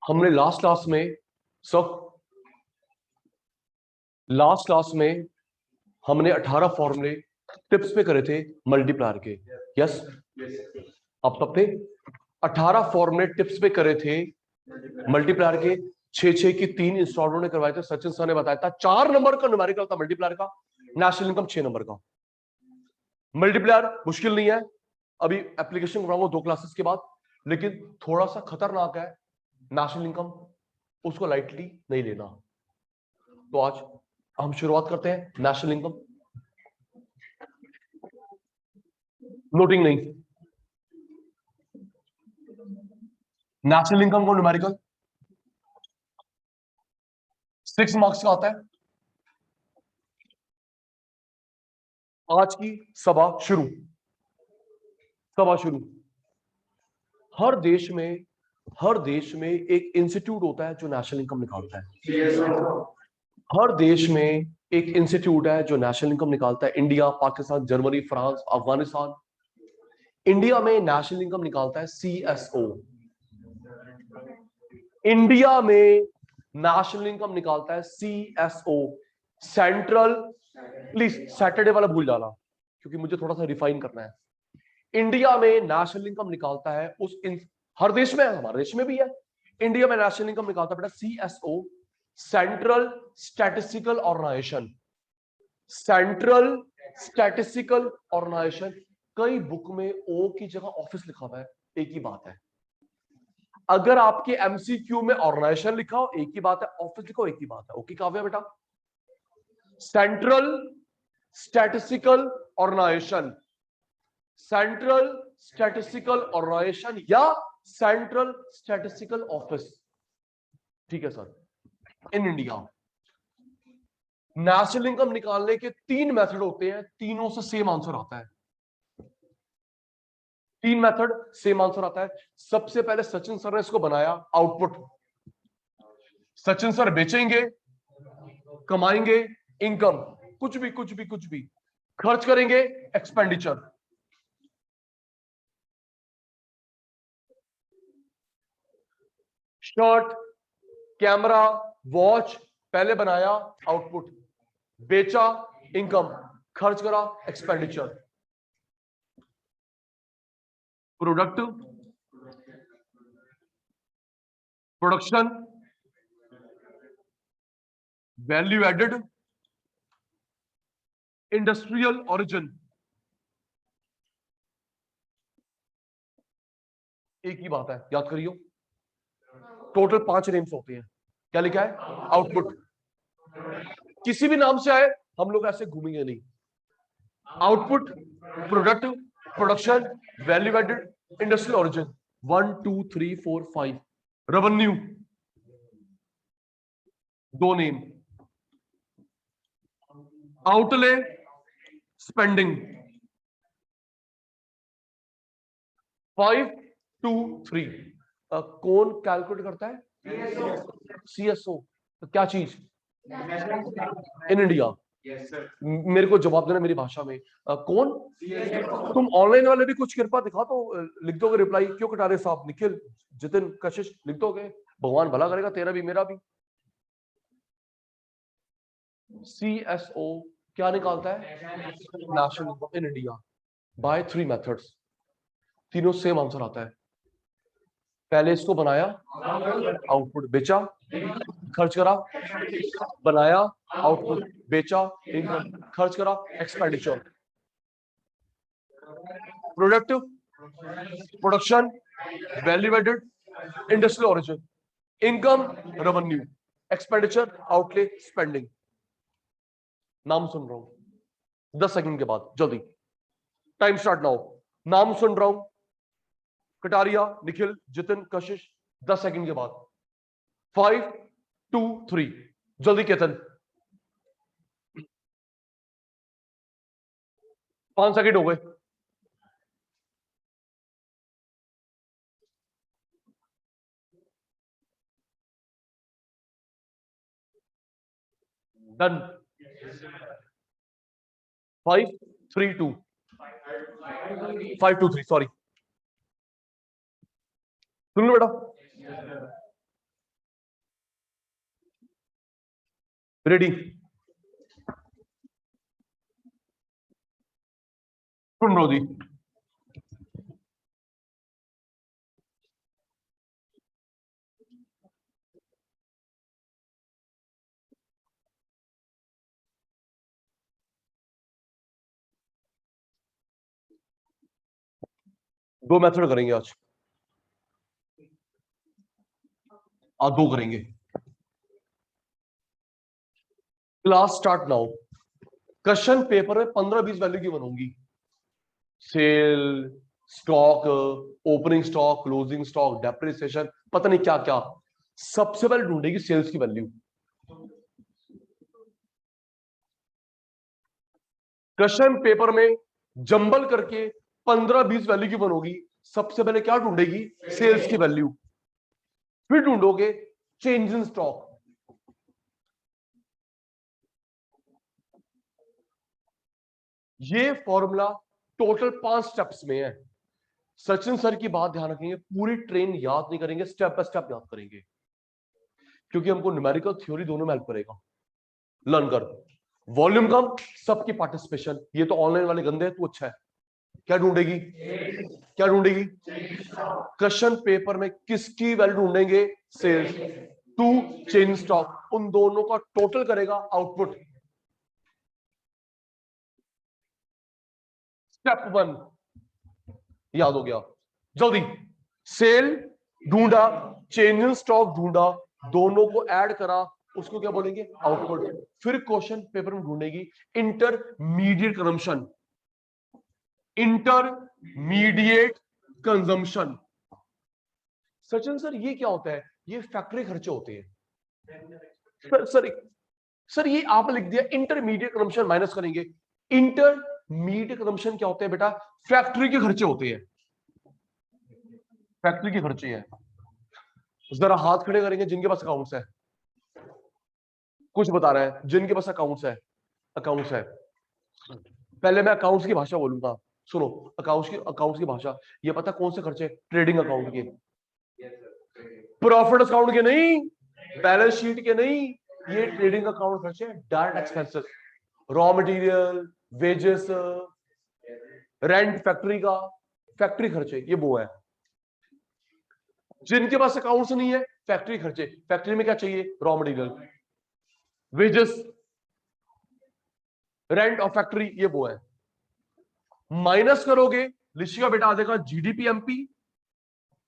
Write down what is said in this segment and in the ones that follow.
हमने last class में हमने 18 फॉर्मूले टिप्स पे करे थे मल्टीप्लायर के। यस, अब तक थे 18 फॉर्मूले टिप्स पे करे थे मल्टीप्लायर के। 6 की 3 इंस्टॉलमेंट ने करवाए थे। सचिन सर ने बताया था 4 नंबर का न्यूमेरिकल था मल्टीप्लायर का, नेशनल इनकम 6 नंबर का। मल्टीप्लायर मुश्किल नहीं है, अभी एप्लीकेशन कराऊंगा 2 क्लासेस के बाद, लेकिन थोड़ा सा खतरनाक है नेशनल इनकम, उसको लाइटली नहीं लेना। तो आज हम शुरुआत करते हैं नेशनल इनकम। नोटिंग नहीं, नेशनल इनकम को न्यूमेरिकल 6 मार्क्स का आता है। आज की सभा शुरू। हर देश में एक इंस्टीट्यूट होता है जो नेशनल इनकम निकालता है। हर देश में एक इंस्टीट्यूट है जो नेशनल इनकम निकालता है। India, Pakistan, Germany, France, Afghanistan. India में नेशनल इनकम निकालता है CSO। इंडिया में नेशनल इनकम निकालता है CSO, सेंट्रल। प्लीज सैटरडे वाला भूल जाना, क्योंकि मुझे थोड़ा सा रिफाइन करना है। इंडिया में नेशनल इनकम निकालता है हर देश में है, हमारे देश में भी है। इंडिया में नेशनल इनकम निकालता है बेटा CSO, central statistical organisation. Central statistical organisation. कई बुक में ओ की जगह ऑफिस लिखा हुआ है, एक ही बात है। अगर आपके MCQ में ऑर्गेनाइजेशन लिखा हो एक ही बात है, ऑफिस लिखो एक ही बात है। ओके काव्या बेटा, central statistical organisation, central statistical organisation या सेंट्रल स्टैटिस्टिकल ऑफिस। ठीक है sir. In India national income निकालने के 3 मेथड होते हैं, तीनों से सेम आंसर आता है। 3 मेथड सेम आंसर आता है। सबसे पहले सचिन सर ने इसको बनाया आउटपुट। सचिन सर बेचेंगे, कमाएंगे, इनकम, कुछ भी खर्च करेंगे, एक्सपेंडिचर। शर्ट, कैमरा, वॉच, पहले बनाया आउटपुट, बेचा इनकम, खर्च करा expenditure. Product, production, value added, industrial origin. एक ही बात है, याद करियो। टोटल 5 नेम्स होते हैं। क्या लिखा है? आउटपुट। किसी भी नाम से आए हम लोग ऐसे घूमेंगे नहीं। Output, product, production, value added, industrial origin. 1 2 3 4 5। Revenue 2 name, outlay, spending. 5 2 3। कौन कैलकुलेट करता है? CSO। तो क्या चीज? In India. मेरे को जवाब देना मेरी भाषा में। कौन? तुम ऑनलाइन वाले भी कुछ कृपा दिखा तो लिख दोगे रिप्लाई। क्यों कटा रहे साहब? निखिल, जितिन, कशिश लिख दोगे? भगवान भला करेगा, तेरा भी मेरा भी। CSO क्या निकालता है? National income in India by 3 methods. तीनों सेम आंसर आता है। पहले इसको बनाया आउटपुट, बेचा, खर्च करा, बनाया आउटपुट, बेचा, इनकम, खर्च करा, expenditure. Product, production, value added, industrial origin, income, revenue, expenditure, outlay, spending. नाम सुन रहा हूं 10 सेकंड के बाद, जल्दी। Time start now. नाम सुन रहा हूं, कटारिया, निखिल, जितिन, कशिश। 10 सेकंड के बाद 5 2 3। जल्दी केतन। 5 सेकंड हो गए। डन। 5 3 2 5 2 3। सॉरी, सुन लो बेटा। रेडी, सुन लो जी। दो मेथड करेंगे आज, दो करेंगे। Class start now. Question paper में 15-20 वैल्यू की बनूंगी। Sale, stock, opening stock, closing stock, depreciation, पता नहीं क्या क्या। सबसे पहले ढूंढेगी सेल्स की वैल्यू। क्वेश्चन पेपर में जंबल करके 15-20 वैल्यू की बनोगी। सबसे पहले क्या ढूंढेगी? सेल्स की वैल्यू। फिर ढूंढोगे चेंज इन स्टॉक। ये फॉर्मूला टोटल 5 स्टेप्स में है। सचिन सर की बात ध्यान रखेंगे, पूरी ट्रेन याद नहीं करेंगे, स्टेप बाय स्टेप याद करेंगे, क्योंकि हमको न्यूमेरिकल थ्योरी दोनों में हेल्प करेगा। लर्न कर। वॉल्यूम कम, सबकी पार्टिसिपेशन। ये तो ऑनलाइन वाले गंदे हैं, तू अच्छा है। क्या ढूंढेगी? क्या ढूंढेगी? क्वेश्चन पेपर में किसकी वैल्यू ढूंढेंगे? Sales to change stock. उन दोनों का टोटल करेगा आउटपुट। स्टेप 1 याद हो गया। जल्दी, सेल ढूंढा, चेंज इन स्टॉक ढूंढा, दोनों को ऐड करा, उसको क्या बोलेंगे? आउटपुट। फिर क्वेश्चन पेपर में ढूंढेगी intermediate consumption. Intermediate consumption. Sachin sir ये क्या होता है? ये फैक्ट्री खर्चे होते हैं। सर ये आप लिख दिया, इंटरमीडिएट कंजम्पशन माइनस करेंगे। इंटरमीडिएट कंजम्पशन क्या होते हैं बेटा? फैक्ट्री के खर्चे होते हैं। फैक्ट्री के खर्चे हैं। जरा हाथ खड़े करेंगे जिनके पास अकाउंट्स है। कुछ बता रहा है जिनके पास अकाउंट्स है। अकाउंट्स है। पहले मैं अकाउंट्स की भाषा बोलूंगा, सुनो। अकाउंट्स की भाषा। ये पता कौन से खर्चे? ट्रेडिंग अकाउंट के, प्रॉफिट अकाउंट के नहीं, बैलेंस शीट के नहीं। ये ट्रेडिंग अकाउंट खर्चे, direct expenses, raw material, wages, rent factory का, फैक्ट्री खर्चे, ये वो है। जिनके पास अकाउंट्स नहीं है, फैक्ट्री खर्चे। फैक्ट्री में क्या चाहिए? Raw material, wages, rent of factory, ये वो है। माइनस करोगे, लिखिएगा बेटा, आ जाएगा GDP MP,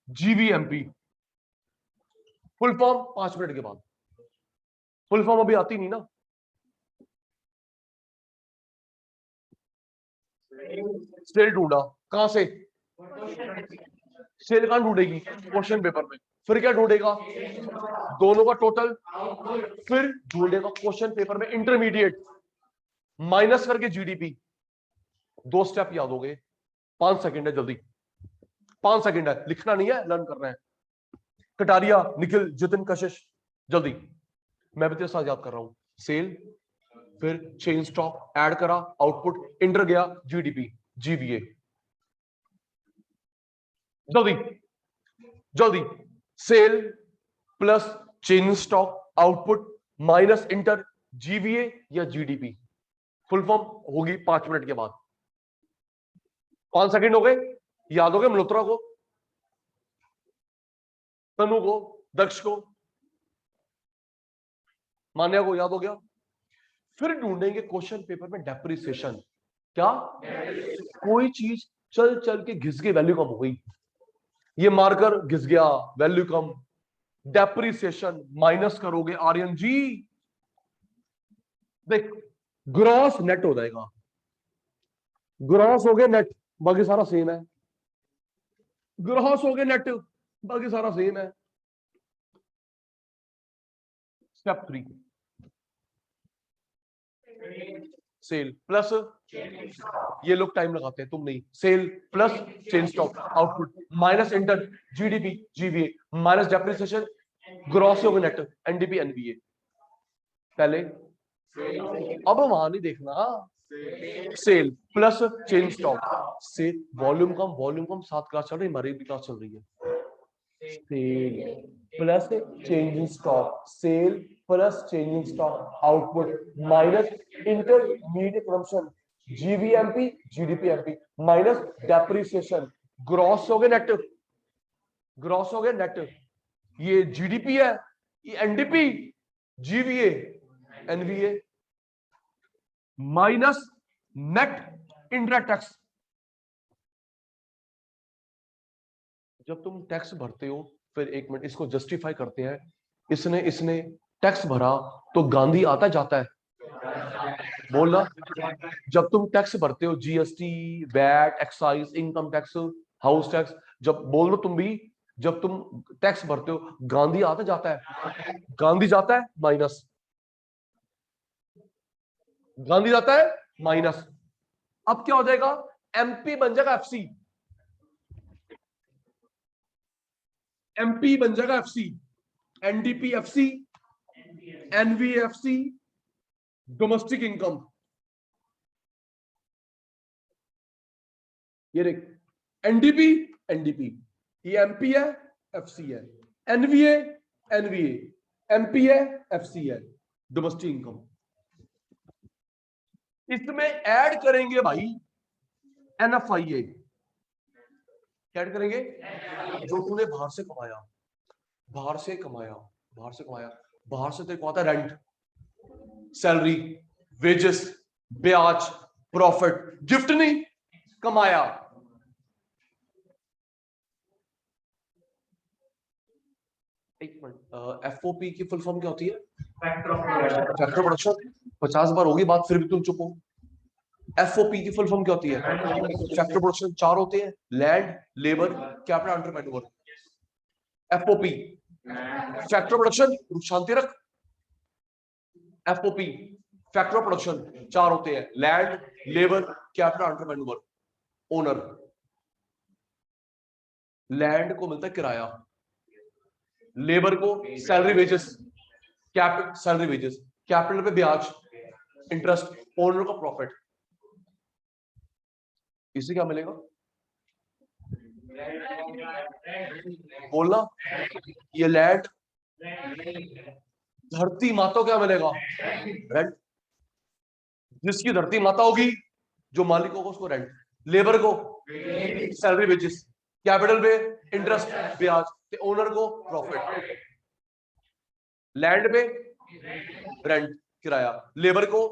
GVMP. Full form 5 minute के बाद। फुल फॉर्म अभी आती नहीं ना। सेल ढूंढा, कहां से? सेल कहां ढूंढेगी? क्वेश्चन पेपर में। फिर क्या ढूंढेगा? दोनों का टोटल। फिर ढूंढेगा क्वेश्चन पेपर में इंटरमीडिएट, माइनस करके जीडीपी। 2 स्टेप याद हो गए। 5 सेकंड है, जल्दी। 5 सेकंड है, लिखना नहीं है, लर्न करना है। कटारिया, निखिल, जितिन, कशिश, जल्दी। मैं भी तेरे साथ याद कर रहा हूं। सेल, फिर चेंज स्टॉक, ऐड करा, आउटपुट, इंटर गया, जीडीपी, जीवीए। जल्दी जल्दी। Sale plus change stock, output minus inter, GVA या जीडीपी। फुल फॉर्म होगी 5 मिनट के बाद। 5 सेकंड हो गए। याद हो गए? मल्होत्रा को, तनु को, दक्ष को, मान्या को याद हो गया? फिर ढूंढेंगे क्वेश्चन पेपर में डेप्रिसिएशन। क्या? कोई चीज चल चल के घिस के वैल्यू कम हो गई। ये मार्कर घिस गया, वैल्यू कम। डेप्रिसिएशन माइनस करोगे, आर्यन जी देख, ग्रॉस नेट हो जाएगा। ग्रॉस हो गया नेट, बाकी सारा सेम है। ग्रॉस हो गया नेट, बाकी सारा सेम है। स्टेप 3, सेल प्लस, ये लोग टाइम लगाते हैं, तुम नहीं। Sale plus change stock, output minus inter, GDP, GVA minus depreciation, gross हो गया नेट, एनडीपी, एनबीए। पहले अब वहां नहीं देखना। सेल प्लस चेंज स्टॉक से वॉल्यूम कम, वॉल्यूम कम। 7 क्लास चल रही, हमारी भी क्लास चल रही है। Sale plus change in stock, sale plus change in stock output minus intermediate consumption GVMP GDPMP minus depreciation, gross हो गया नेट, ग्रॉस हो गया नेट। ये जीडीपी है, ये NDP, GVA, NVA minus net indirect tax. जब तुम टैक्स भरते हो, फिर एक मिनट इसको जस्टिफाई करते हैं, इसने इसने टैक्स भरा तो गांधी आता जाता है, बोलना। जब तुम टैक्स भरते हो, GST, VAT, excise, income tax, house tax, जब बोल दो तुम भी, जब तुम टैक्स भरते हो गांधी आता जाता है, गांधी जाता है माइनस, गांधी जाता है माइनस। अब क्या हो जाएगा, एमपी बन जाएगा एफसी, एमपी बन जाएगा FC, NDP FC, NBFC, domestic income. ये देख, एनडीपी, एनडीपी, ये एमपी है, एफसी है, एनवीए, एनवीए, एमपी है, एफसी है, डोमेस्टिक इनकम। इसमें ऐड करेंगे भाई एनएफआईए, ऐड करेंगे जो तूने बाहर से कमाया, बाहर से कमाया, बाहर से कमाया, बाहर से तेरे को आता है रेंट, सैलरी, वेजेस, ब्याज, प्रॉफिट, गिफ्ट नहीं कमाया। एक मिनट, एफओपी की फुल फॉर्म क्या होती है, फैक्टर प्रोडक्शन। 50 बार होगी बात फिर भी तुम चुप हो। एफओपी की फुल फॉर्म क्या होती है, फैक्टर प्रोडक्शन। चार होते हैं, land, labour, capital, entrepreneur. FOP factor production, शांति रख। एफओपी फैक्टर प्रोडक्शन चार होते हैं, land, labour, capital, entrepreneur, owner. Land को मिलता है किराया, लेबर को salary wages, capital salary wages, capital पे ब्याज, इंटरेस्ट, ओनर को प्रॉफिट। इसे क्या मिलेगा, बोलना। ये लैंड, धरती माता को क्या मिलेगा, रेंट। जिसकी धरती माता होगी, जो मालिक होगा उसको रेंट, लेबर को सैलरी वेजेस, कैपिटल पे इंटरेस्ट ब्याज, ते ओनर को प्रॉफिट। लैंड पे रेंट किराया, लेबर को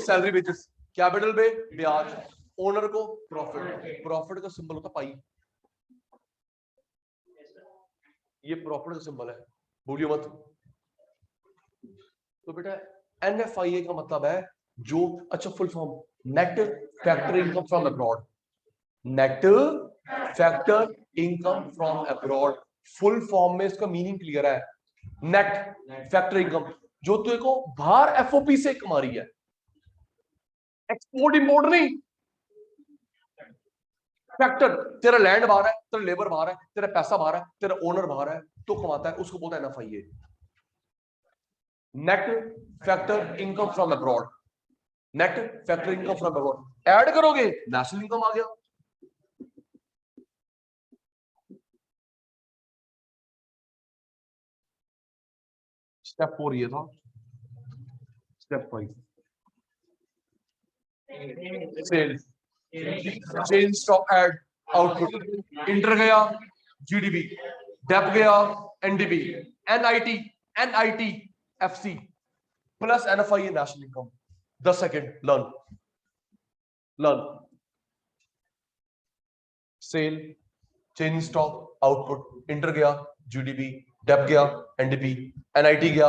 सैलरी वेजेस, कैपिटल पे ब्याज, ओनर को प्रॉफिट। प्रॉफिट का सिंबल होता पाई, ये प्रॉफिट का सिंबल है, भूलियो मत। तो बेटा एनएफआईए का मतलब है जो, अच्छा full form, net factor income from abroad, net factor income from abroad. Full form में इसका मीनिंग क्लियर है, नेट फैक्टर इनकम जो तेरे को बाहर एफओपी से कमा रही है, एक्सपोर्ट इंपोर्ट नहीं। फैक्टर, तेरा लैंड बाहर है, तेरा लेबर बाहर है, तेरा पैसा बाहर है, तेरा ओनर बाहर है, तो कमाता है, उसको बोलता है NFIA, net factor income from abroad. Net factor income from abroad add करोगे, नेशनल इनकम आ गया। स्टेप 4 ये था। Step 5 sale, change stock add output, inter गया जीडीपी, डेप गया NDP, NIT, NIT FC plus NFIA national income. 10 second, learn learn. Sale, change stock output, inter गया GDP, dep गया NDP, NIT गया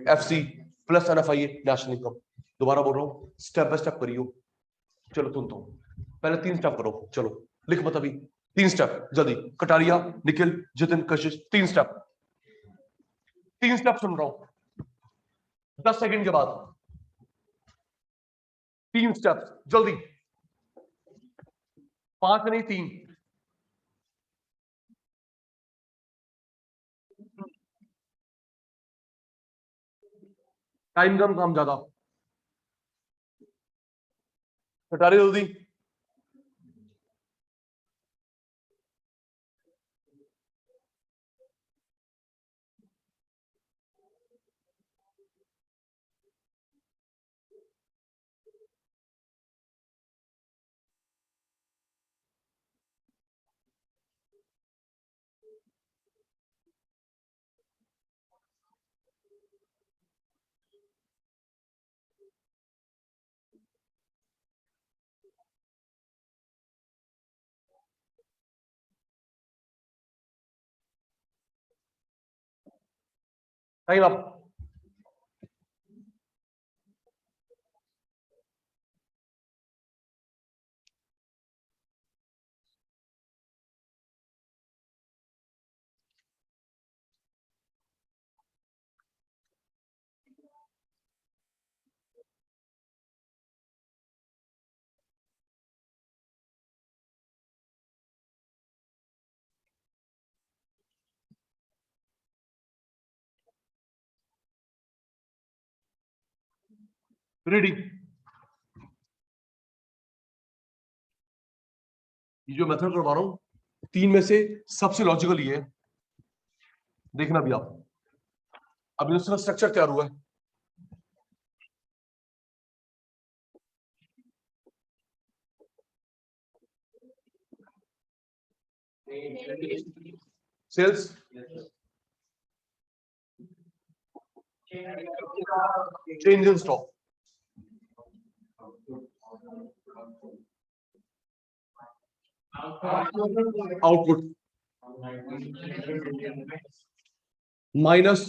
FC plus NFIA national income. दोबारा बोल रहा हूं, step by step करियो। चलो तुम तो पहले 3 स्टेप करो, चलो लिख मत अभी, 3 स्टेप जल्दी। कटारिया, निखिल, जितिन, कशिश, 3 स्टेप, 3 स्टेप सुन रहा हूं 10 सेकंड के बाद। 3 स्टेप जल्दी, 5 नहीं 3। टाइम कम काम ज्यादा, कटारिया जल्दी। Time up. रेडी। ये जो मेथड करवा रहा हूं तीन में से सबसे लॉजिकल ये है, देखना भी आप। अभी उसका स्ट्रक्चर तैयार हुआ है। Sales, change in stock, output minus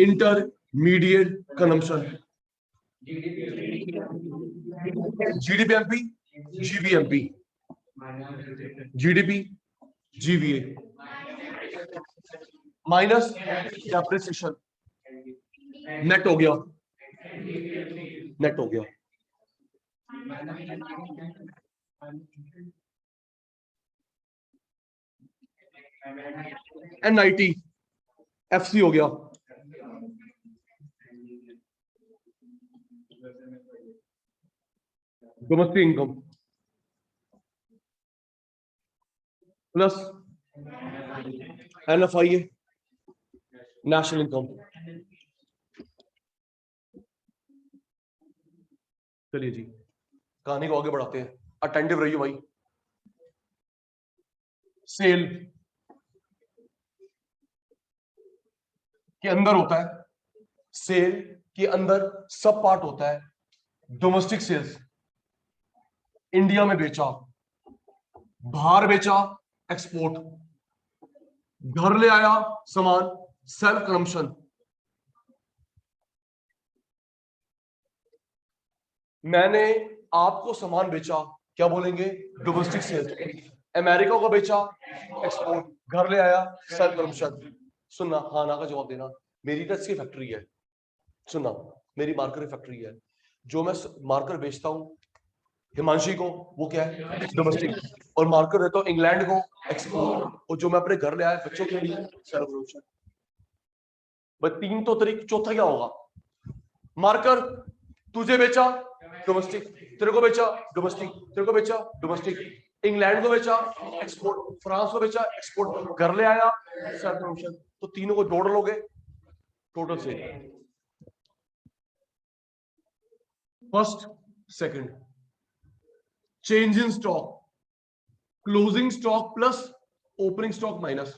intermediate consumption, GDPMP, GVMP, GDP, GVA minus depreciation, net हो गया, नेट हो गया। एनआईटी, एफसी हो गया, domestic income plus NFI, national income. चलिए जी, कहानी को आगे बढ़ाते हैं। अटेंटिव रहिए भाई। सेल के अंदर होता है, सेल के अंदर सब पार्ट होता है। डोमेस्टिक सेल्स, इंडिया में बेचा, बाहर बेचा, एक्सपोर्ट, घर ले आया सामान, सेल्फ कंजम्पशन। मैंने आपको सामान बेचा, क्या बोलेंगे? Domestic sales. अमेरिका को बेचा, एक्सपोर्ट, घर ले आया, सेल्फ कंजम्पशन। सुनना, हाँ ना का जवाब देना। मेरी टच की फैक्ट्री है, सुनना, मेरी मार्कर फैक्ट्री है। जो मैं मार्कर बेचता हूं हिमांशी को, वो क्या है? डोमेस्टिक। और मार्कर देता हूं इंग्लैंड को, एक्सपोर्ट। और जो मैं अपने घर ले आया बच्चों के लिए, सेल्फ कंजम्पशन। बस तीन तो तरीके, चौथा क्या होगा? मार्कर तुझे बेचा, डोमेस्टिक, तेरे को बेचा, डोमेस्टिक, तेरे को बेचा, डोमेस्टिक, इंग्लैंड को बेचा, एक्सपोर्ट, फ्रांस को बेचा, एक्सपोर्ट, घर ले आया, सेल्फ कंजम्पशन। तो तीनों को जोड़ लोगे, टोटल से first second. Change in stock, closing stock plus opening stock minus.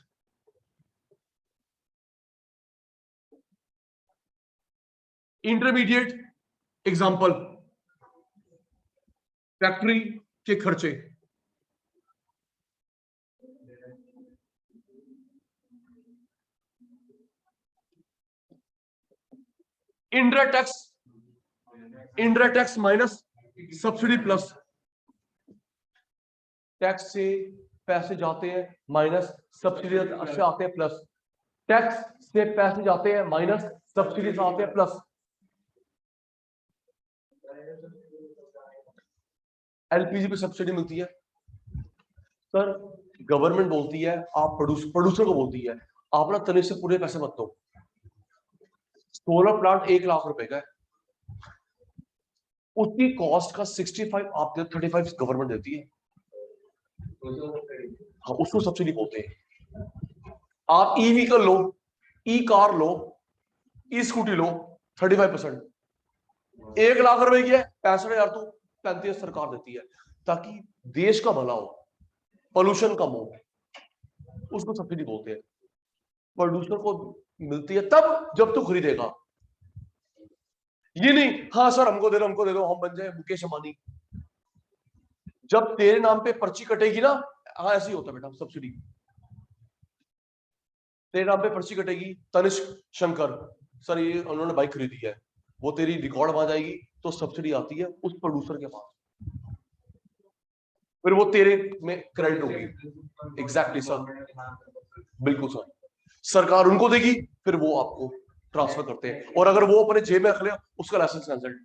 Intermediate example, factory के खर्चे, indirect tax, indirect tax minus subsidy plus. Tax से पैसे जाते हैं माइनस सब्सिडी से आते हैं प्लस। टैक्स से पैसे जाते हैं माइनस सब्सिडी से आते हैं प्लस। एलपीजी पे सब्सिडी मिलती है सर, गवर्नमेंट बोलती है, आप प्रोड्यूसर को बोलती है, आप ना तने से पूरे पैसे मत दो। सोलर प्लांट 1 लाख रुपए का है, उसकी कॉस्ट का 65 आप 35 गवर्नमेंट देती है। हाँ, उसको सब्सिडी बोलते हैं। आप ई व्हीकल लो, ई कार लो, ई स्कूटी लो, 35%। 1 लाख रुपए की है, 65,000 तो 35 सरकार देती है, ताकि देश का भला हो, पोल्यूशन कम हो, उसको सब्सिडी बोलते हैं। प्रोड्यूसर को मिलती है तब जब तू खरीदेगा। ये नहीं हाँ सर हमको दे दो, हमको दे दो, हम बन जाए मुकेश अंबानी। जब तेरे नाम पे पर्ची कटेगी ना, हाँ ऐसे ही होता बेटा, सब्सिडी। तेरे नाम पे पर्ची कटेगी, तनिष्क शंकर सर ये उन्होंने बाइक खरीदी है, वो तेरी रिकॉर्ड वहां जाएगी तो सब्सिडी आती है उस प्रोड्यूसर के पास, फिर वो तेरे में क्रेडिट होगी। एग्जैक्टली सर, बिल्कुल सर, सरकार उनको देगी, फिर वो आपको ट्रांसफर करते हैं, और अगर वो अपने जेब में रख लिया उसका लाइसेंस कैंसिल।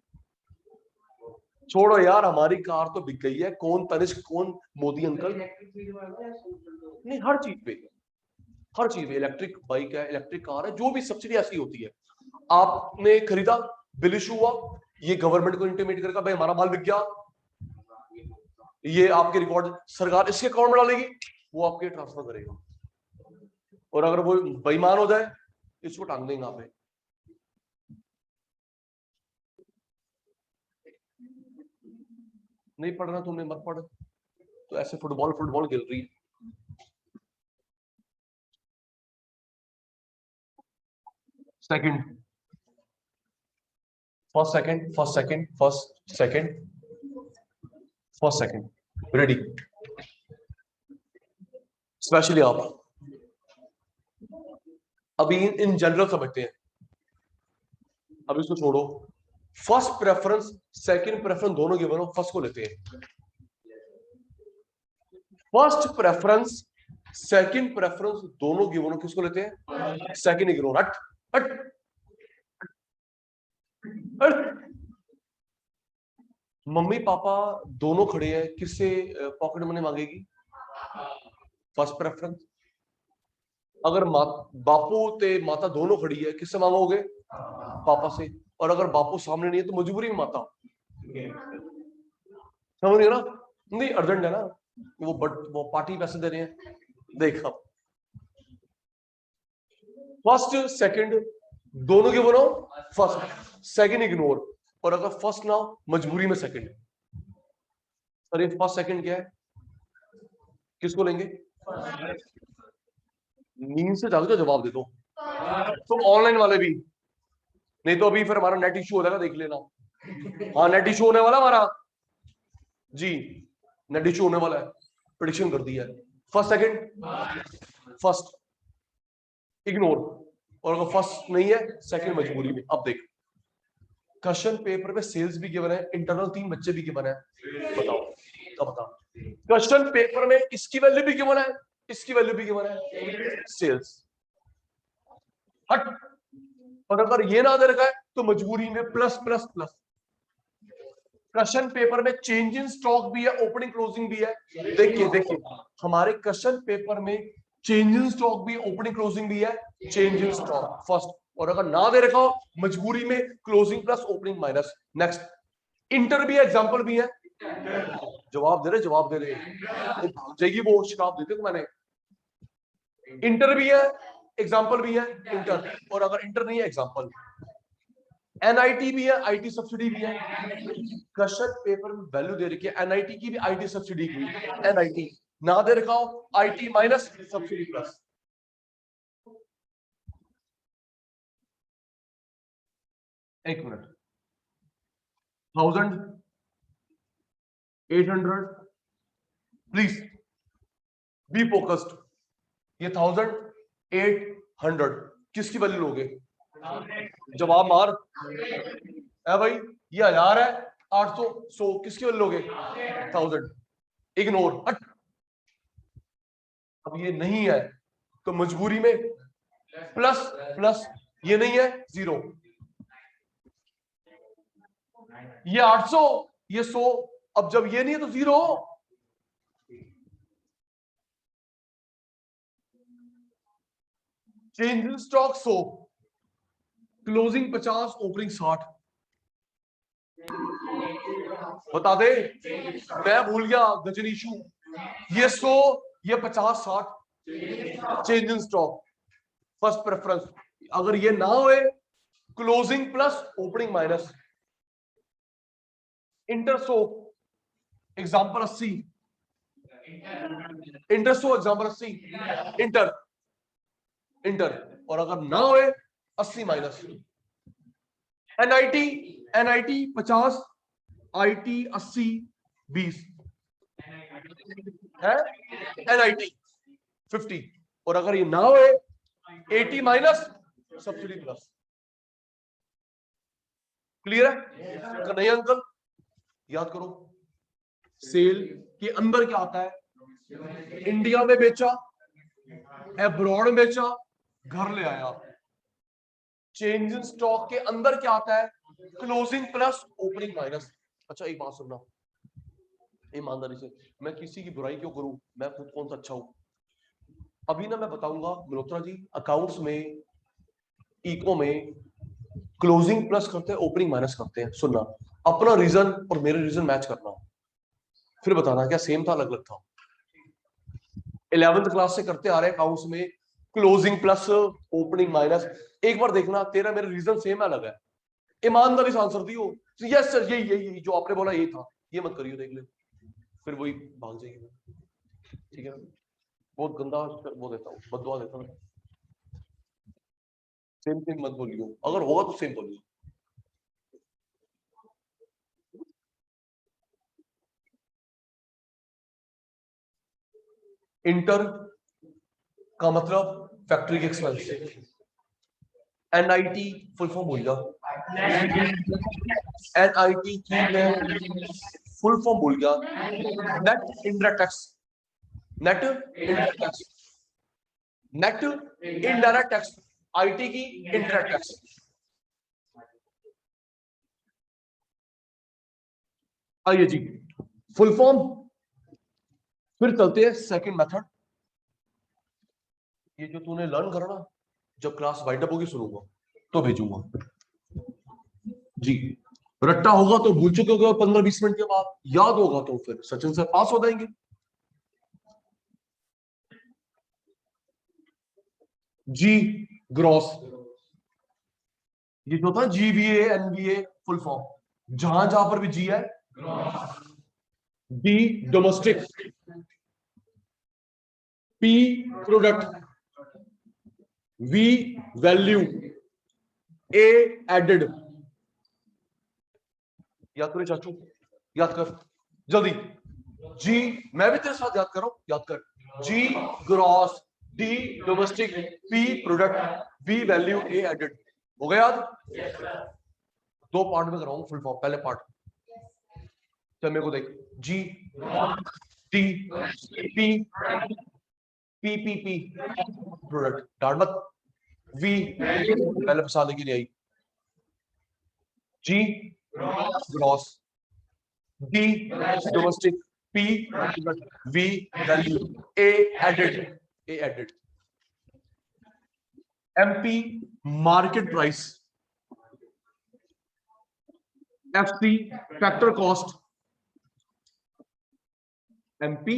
छोड़ो यार, हमारी कार तो बिक गई है, कौन तनिष्क कौन मोदी अंकल, नहीं हर चीज पे, हर चीज पे, इलेक्ट्रिक बाइक है, इलेक्ट्रिक कार है, जो भी सब्सिडी ऐसी होती है। आपने खरीदा, बिल इशू हुआ, ये गवर्नमेंट को इंटीमेट करेगा भाई हमारा माल बिक गया, ये आपके रिकॉर्ड सरकार इसके अकाउंट में डालेगी, वो आपके ट्रांसफर करेगा, और अगर वो बेईमान हो जाए इसको टांग देंगे आप पे। नहीं पढ़ना तुमने, मत पढ़, तो ऐसे फुटबॉल फुटबॉल खेल रही है। Second, first second, first second, first second, first second, ready, specially आप अभी इन जनरल समझते हैं, अब इसको छोड़ो, फर्स्ट प्रेफरेंस सेकंड प्रेफरेंस दोनों गिवन हो, फर्स्ट को लेते हैं। फर्स्ट प्रेफरेंस सेकंड प्रेफरेंस दोनों गिवन हो, किसको लेते हैं? सेकंड इग्नोर, हट हट हट। मम्मी पापा दोनों खड़े हैं, किससे पॉकेट मनी मांगेगी? First preference. अगर बापू ते माता दोनों खड़ी है, किससे मांगोगे? पापा से। और अगर बापू सामने नहीं है तो मजबूरी में माता, समझ रहे हो ना? नहीं अर्जेंट है ना, वो पार्टी पैसे दे रहे हैं, देखा। फर्स्ट सेकंड दोनों के बोलो, फर्स्ट सेकंड इग्नोर, और अगर फर्स्ट ना हो मजबूरी में सेकंड। अरे फर्स्ट सेकंड क्या है, किसको लेंगे? नींद से जागो तो जवाब दे दो, तुम ऑनलाइन वाले भी, नहीं तो अभी फिर हमारा नेट इशू हो जाएगा, देख लेना। हाँ नेट इशू होने वाला हमारा जी, नेट इशू होने वाला है, प्रेडिक्शन कर दिया है। फर्स्ट सेकंड, फर्स्ट इग्नोर, और अगर फर्स्ट नहीं है सेकंड मजबूरी में। अब देख, क्वेश्चन पेपर में सेल्स भी गिवन है, इंटरनल 3 बच्चे भी गिवन है, बताओ क्या बता? क्वेश्चन पेपर में इसकी वैल्यू भी गिवन है, इसकी वैल्यू भी गिवन है, सेल्स, हट। और अगर ये ना दे रखा है तो मजबूरी में plus plus plus. Question paper में चेंज इन स्टॉक भी है, ओपनिंग क्लोजिंग भी है। देखिए देखिए, हमारे क्वेश्चन पेपर में चेंज इन स्टॉक भी, ओपनिंग क्लोजिंग भी है, चेंज इन स्टॉक फर्स्ट, और अगर ना दे रखा हो मजबूरी में closing plus opening minus. Next, inter भी है, एग्जांपल भी है, जवाब दे रहे, जवाब दे रहे, जाएगी वो शराब देते को मैंने। इंटर भी है, एग्जांपल भी है, इंटर, और अगर इंटर नहीं है एग्जांपल। एनआईटी भी है, आईटी सब्सिडी भी है, क्वेश्चन पेपर में वैल्यू दे रखी है एनआईटी की भी, आईटी सब्सिडी की भी। एनआईटी ना दे रखा हो, आईटी माइनस सब्सिडी प्लस। एक मिनट, 1800, प्लीज बी फोकस्ड, ये 1800 किसकी वैल्यू लोगे? जवाब मार है भाई, ये 1000 है, 800 100 किसकी वैल्यू लोगे? 1000, इग्नोर, हट। अब ये नहीं है तो मजबूरी में प्लस प्लस, ये नहीं है जीरो, ये 800, ये 100, अब जब ये नहीं है तो zero. Change in stock 100, closing 50, opening 60, बता दे, मैं भूल गया गजनीशु, ये 100, ये 50 60, change in stock first preference, अगर ये ना होए closing plus opening minus. Inter 100, example 80, inter 100 example 80, inter inter, और अगर ना होए 80 माइनस। एनआईटी, एनआईटी 50, आईटी 80 20 है, एनआईटी 50, और अगर ये ना होए 80 माइनस सब्सिडी प्लस। क्लियर है? नहीं अंकल याद करो, सेल के अंदर क्या आता है? इंडिया में बेचा, एब्रॉड में बेचा, घर ले आया। चेंज इन स्टॉक के अंदर क्या आता है? Closing plus opening minus. अच्छा एक बात सुनना ईमानदारी से, मैं किसी की बुराई क्यों करूं, मैं खुद कौन सा अच्छा हूं। अभी ना मैं बताऊंगा मल्होत्रा जी, अकाउंट्स में, इको में क्लोजिंग प्लस करते हैं, ओपनिंग माइनस करते हैं। सुनना, अपना रीजन और मेरे रीजन मैच करना, फिर बताना क्या सेम था अलग अलग था। 11th क्लास से करते आ रहे अकाउंट्स में क्लोजिंग प्लस ओपनिंग माइनस। एक बार देखना तेरा मेरा रीजन सेम है अलग है, ईमानदारी से आंसर दियो यस सर यही यही यही जो आपने बोला यही था, ये मत करियो, देख ले फिर वही भाग जाएगी। ठीक है, बहुत गंदा वो देता हूँ, बददुआ देता हूँ। सेम सेम मत बोलियो, अगर होगा तो सेम बोलियो। इंटर का मतलब factory expense. NIT full form भूल जाओ, एनआईटी की मैं फुल फॉर्म भूल गया। Net indirect tax, net indirect tax, net indirect tax, IT की इनडायरेक्ट टैक्स। आइए जी फुल फॉर्म, फिर चलते हैं सेकंड मेथड। ये जो तूने लर्न करा ना, जब क्लास वाइंड अप होगी सुनूंगा तो भेजूंगा जी। रट्टा होगा तो भूल चुके होगे 15-20 मिनट के बाद, याद होगा तो फिर सचिन सर पास हो जाएंगे जी। ग्रॉस, ये जो था जीबीए एनबीए फुल फॉर्म, जहां जहां पर भी जी है। D domestic, P product, V value, A added. याद करो चाचू, याद कर जल्दी। जी, मैं भी तेरे साथ याद कर रहा हूं, याद कर। G gross, D domestic, P product, V value, A added. हो गया याद? दो पार्ट में कराऊंगा फुल फॉर्म। पहले पार्ट चल मेरे को देख, G D P P P P product, डांट मत। वी पहले फंसाने के लिए आई, G gross, D domestic, P V value, A added, A added. MP market price, FC factor cost, MP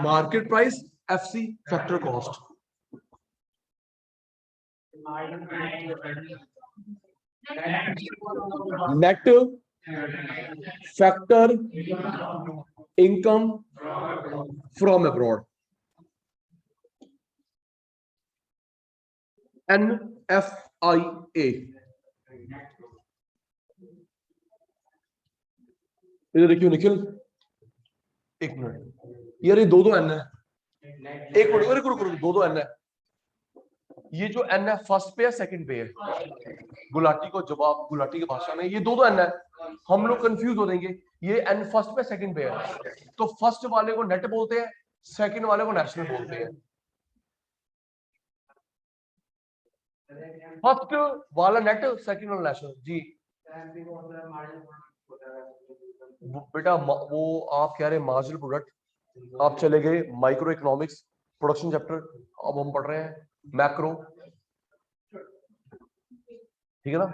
market price, FC factor cost. Net factor income from abroad, NFIA। इधर देखियो निखिल, एक मिनट यार, ये दो दो एन है, एक minute रुको, दो दो एन है। ये जो एन है फर्स्ट पे है सेकंड पे है, गुलाटी को जवाब, गुलाटी की भाषा में ये दो दो एन है, हम लोग कंफ्यूज हो जाएंगे। ये एन फर्स्ट पे सेकंड पे है, तो फर्स्ट वाले को नेट बोलते हैं, सेकंड वाले को नेशनल बोलते हैं। फर्स्ट वाला नेट, सेकंड वाला नेशनल जी। बेटा वो आप कह रहे हैं मार्जिनल प्रोडक्ट, आप चले गए माइक्रो इकोनॉमिक्स प्रोडक्शन चैप्टर, अब हम पढ़ रहे हैं मैक्रो। ठीक है ना?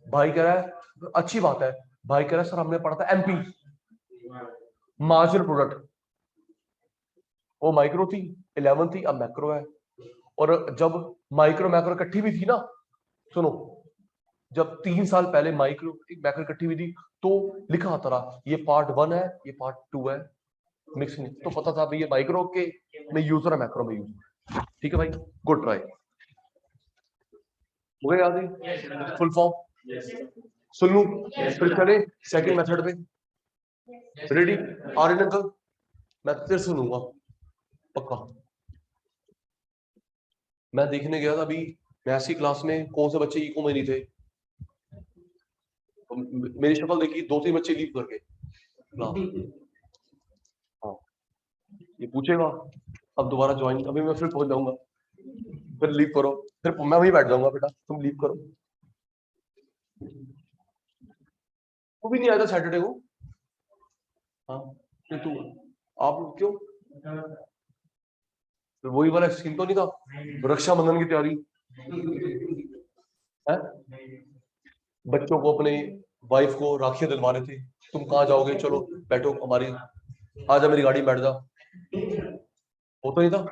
भाई कह रहा है अच्छी बात है, भाई कह रहा है सर हमने पढ़ा था एमपी मार्जिनल प्रोडक्ट, वो माइक्रो थी 11 थी, अब मैक्रो है। और जब माइक्रो मैक्रो इकट्ठी भी थी ना, सुनो, जब 3 साल पहले माइक्रो एक मैक्रो इकट्ठी हुई थी तो लिखा आता रहा ये पार्ट 1 है ये पार्ट 2 है, मिक्स नहीं, तो पता था भाई ये माइक्रो के में यूजर है मैक्रो में यूजर। ठीक है भाई, गुड ट्राई। हो गया याद है फुल फॉर्म? सुन लूं फिर चले सेकंड मेथड पे। रेडी? आर्यन अंकल मैं तेरे सुनूंगा पक्का। मैं देखने गया था अभी मैथ्स की क्लास में, कौन से बच्चे इको में नहीं थे, तो मेरी शक्ल देखी 2-3 बच्चे लीव करके क्लास। हाँ, ये पूछेगा अब दोबारा ज्वाइन, अभी मैं फिर पहुंच जाऊंगा, फिर लीव करो, फिर मैं वहीं बैठ जाऊंगा, बेटा तुम लीव करो। वो भी नहीं आया था सैटरडे को। हाँ, फिर तू आप क्यों, तो वही वाला स्कीम तो नहीं था, रक्षाबंधन की तैयारी है, बच्चों को अपने वाइफ को राखियां दिलवा रहे थे, तुम कहाँ जाओगे, चलो बैठो हमारी, आजा मेरी गाड़ी में बैठ जा, वो तो नहीं था।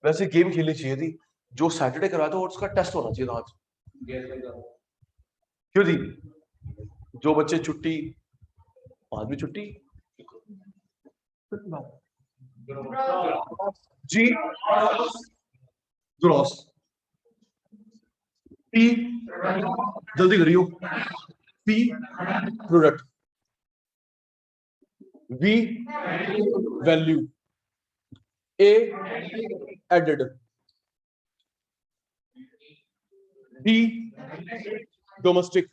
वैसे गेम खेलनी चाहिए थी, जो सैटरडे कराया था और उसका टेस्ट होना चाहिए था आज। क्यों जी, जो बच्चे छुट्टी, आज भी छुट्टी जी, ग्रॉस पी, जल्दी करियो, P product, V value, A added, D domestic,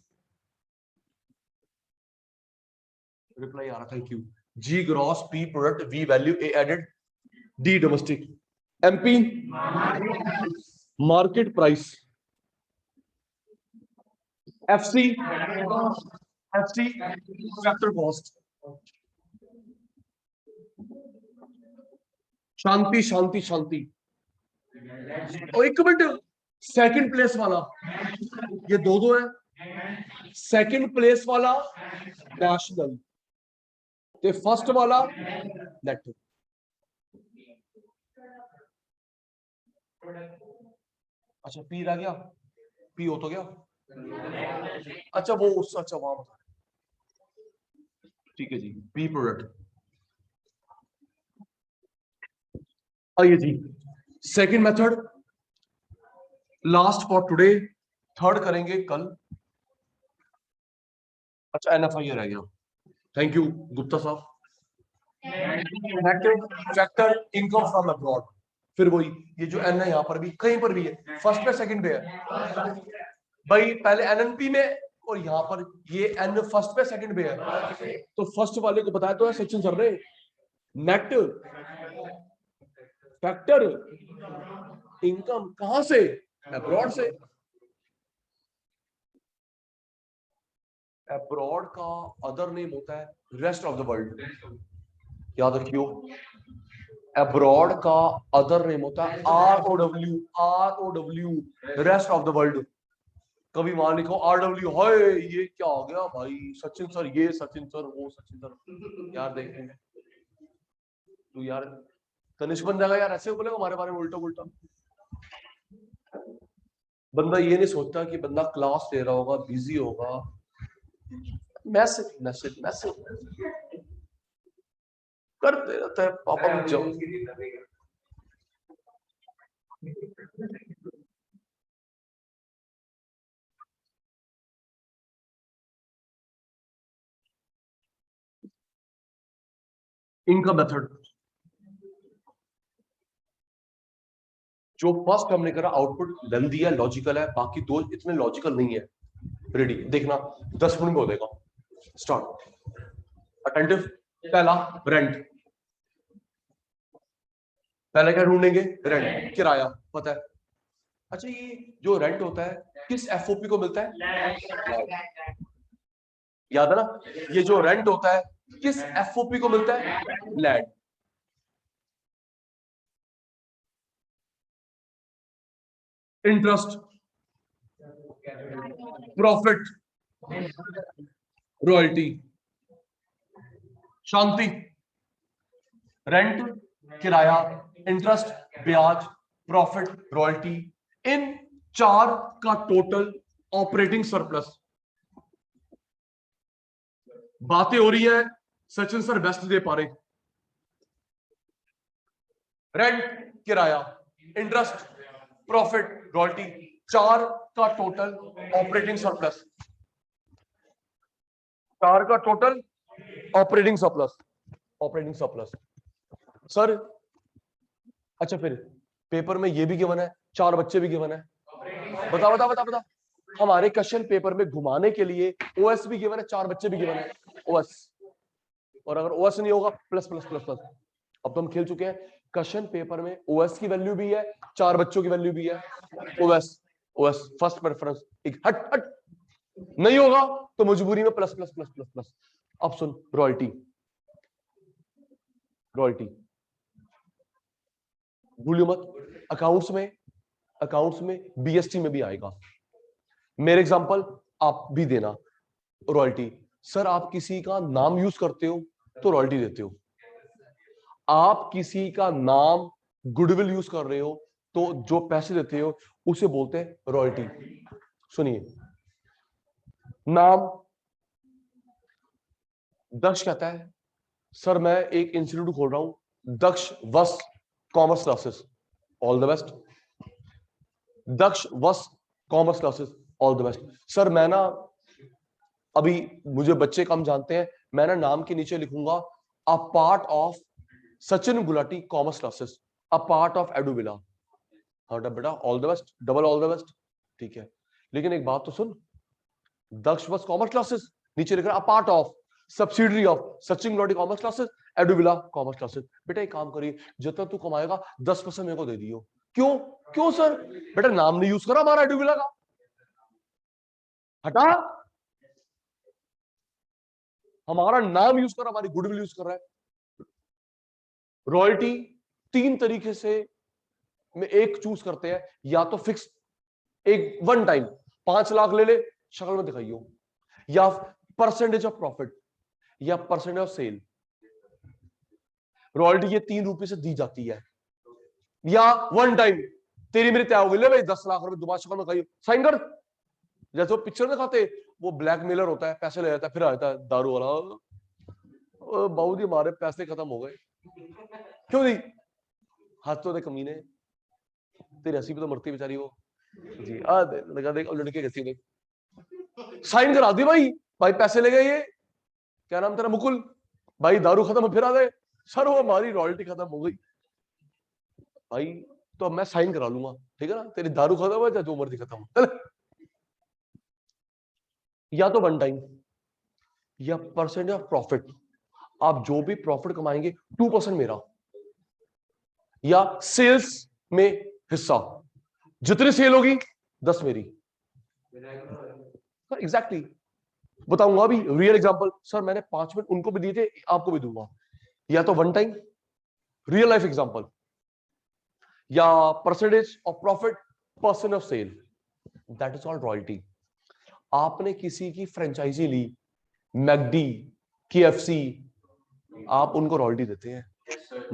reply आ रहा, thank you, G gross, P product, V value, A added, D domestic, MP market price, FC FC factor cost, शांति शांति शांति, और एक मिनट, सेकंड प्लेस वाला, ये दो है, सेकंड प्लेस वाला नेशनल, ते फर्स्ट वाला नेट। अच्छा पी रह गया, पी हो तो गया, अच्छा वो उस, अच्छा वहां बता, ठीक है जी, पी प्रोडक्ट। आइए जी, second method last for today, third करेंगे कल। अच्छा एनएफआई रह गया, थैंक यू गुप्ता साहब। फैक्टर इनकम फ्रॉम अब्रॉड, फिर वही, ये जो एन है यहाँ पर भी कहीं पर भी है, फर्स्ट पे सेकंड पे है भाई, पहले एनएनपी में, और यहाँ पर ये एन फर्स्ट पे सेकंड पे है, तो फर्स्ट वाले को बताया तो है सचिन सर ने, नेट फैक्टर इनकम कहां से, अब्रॉड से। अब्रॉड का अदर नेम होता है रेस्ट ऑफ द वर्ल्ड, याद रखियो, अब्रॉड का अदर नेम होता है ROW, ROW, rest of the world. कभी वहां लिखो RW, हाय ये क्या हो गया भाई, सचिन सर ये, सचिन सर वो, सचिन सर यार देखेंगे तू यार, तनिष्क बन जाएगा यार, ऐसे बोलेगा हमारे बारे में उल्टा उल्टा। बंदा ये नहीं सोचता कि बंदा क्लास ले रहा होगा, बिजी होगा, मैसेज मैसेज मैसेज करते रहता है पापा भी जाओ। इनका मेथड, जो फर्स्ट हमने करा आउटपुट लेंथी है, लॉजिकल है, बाकी दो इतने लॉजिकल नहीं है। रेडी देखना, 10 मिनट में हो जाएगा, स्टार्ट, अटेंटिव। पहला रेंट, पहले क्या ढूंढेंगे, रेंट किराया, पता है। अच्छा ये जो रेंट होता है किस एफओपी को मिलता है, याद है ना, ये जो रेंट होता है किस एफओपी को मिलता है, लैंड। इंटरेस्ट, प्रॉफिट, रॉयल्टी, शांति, रेंट किराया, इंटरेस्ट ब्याज, प्रॉफिट रॉयल्टी, इन चार का टोटल ऑपरेटिंग सरप्लस। बातें हो रही है, सचिन सर बेस्ट दे पा रहे, रेंट किराया, इंटरेस्ट प्रॉफिट रॉयल्टी, 4 का टोटल ऑपरेटिंग सरप्लस, 4 का total operating surplus, operating surplus. Sir अच्छा फिर पेपर में ये भी गिवन है, 4 बच्चे भी गिवन है, बता बता बता बता। हमारे क्वेश्चन पेपर में घुमाने के लिए ओएस भी गिवन है, 4 बच्चे भी गिवन है, ओएस। और अगर ओएस नहीं होगा प्लस प्लस प्लस प्लस। अब तो हम खेल चुके हैं, क्वेश्चन पेपर में ओएस की वैल्यू भी है, 4 बच्चों की वैल्यू भी है, ओएस ओएस फर्स्ट प्रेफरेंस। एक हट हट नहीं होगा तो मजबूरी में plus plus plus plus plus. अब सुन, रॉयल्टी, रॉयल्टी भूलियो मत, अकाउंट्स में बीएसटी में भी आएगा। मेरे एग्जांपल आप भी देना, रॉयल्टी। सर आप किसी का नाम यूज करते हो तो रॉयल्टी देते हो, आप किसी का नाम गुडविल यूज कर रहे हो तो जो पैसे देते हो उसे बोलते हैं रॉयल्टी। सुनिए, नाम दक्ष कहता है सर मैं एक इंस्टीट्यूट खोल रहा हूं, दक्ष वस commerce classes, all the best. Daksh वस commerce classes, all the best. Sir मैं ना, अभी मुझे बच्चे कम जानते हैं, मैं ना नाम के नीचे लिखूंगा a part of Sachin Gulati commerce classes, a part of Eduvila. हाँ बेटा, all the best, double all the best, ठीक है। लेकिन एक बात तो सुन, दक्ष वस कॉमर्स क्लासेस नीचे लिख रहा है a part of, subsidiary of Sachin Gulati commerce classes, Eduvila commerce classes. बेटा एक काम करिए, जितना तू कमाएगा 10% मेरे को दे दियो। क्यों क्यों सर? बेटा नाम नहीं यूज करा हमारा एडुविला का, हटा, हमारा नाम यूज कर रहा, हमारी गुडविल यूज कर रहा है। रॉयल्टी 3 तरीके से में एक चूज करते हैं, या तो फिक्स एक वन टाइम 5 लाख ले ले, शक्ल में दिखाइयो, या परसेंटेज ऑफ प्रॉफिट, या परसेंटेज ऑफ सेल। रॉयल्टी ये 3 रुपए से दी जाती है, या वन टाइम तेरी मेरी तय हो गई, ले भाई 10 लाख रुपए दोबारा शक्ल में दिखाइयो, साइन कर। जैसे वो पिक्चर दिखाते, वो ब्लैकमेलर होता है, पैसे ले जाता है, फिर आ जाता है दारू वाला, बाबू जी हमारे पैसे खत्म हो गए। क्यों नहीं? हाथ तो दे कमीने, तेरी हंसी पे तो मरती बेचारी वो जी। लगा देख लड़के कैसी देख, साइन करा दी भाई, भाई पैसे ले गए ये, क्या नाम तेरा, मुकुल भाई, दारू खत्म फिर आ गए, सर वो हमारी रॉयल्टी खत्म हो गई भाई, तो अब मैं साइन करा लूंगा, ठीक है ना, तेरी दारू खत्म है, जो मर्जी खत्म हो, चल। या तो वन टाइम, या परसेंट ऑफ प्रॉफिट, आप जो भी प्रॉफिट कमाएंगे 2% मेरा, या सेल्स में हिस्सा, जितनी सेल होगी 10 मेरी। एग्जैक्टली बताऊंगा अभी रियल एग्जांपल। सर मैंने 5 मिनट उनको भी दिए थे, आपको भी दूंगा। या तो one time real life example, या percentage of profit, percent of sale, that is called royalty. आपने किसी की फ्रेंचाइजी ली, मैकडी, केएफसी, आप उनको रॉयल्टी देते हैं,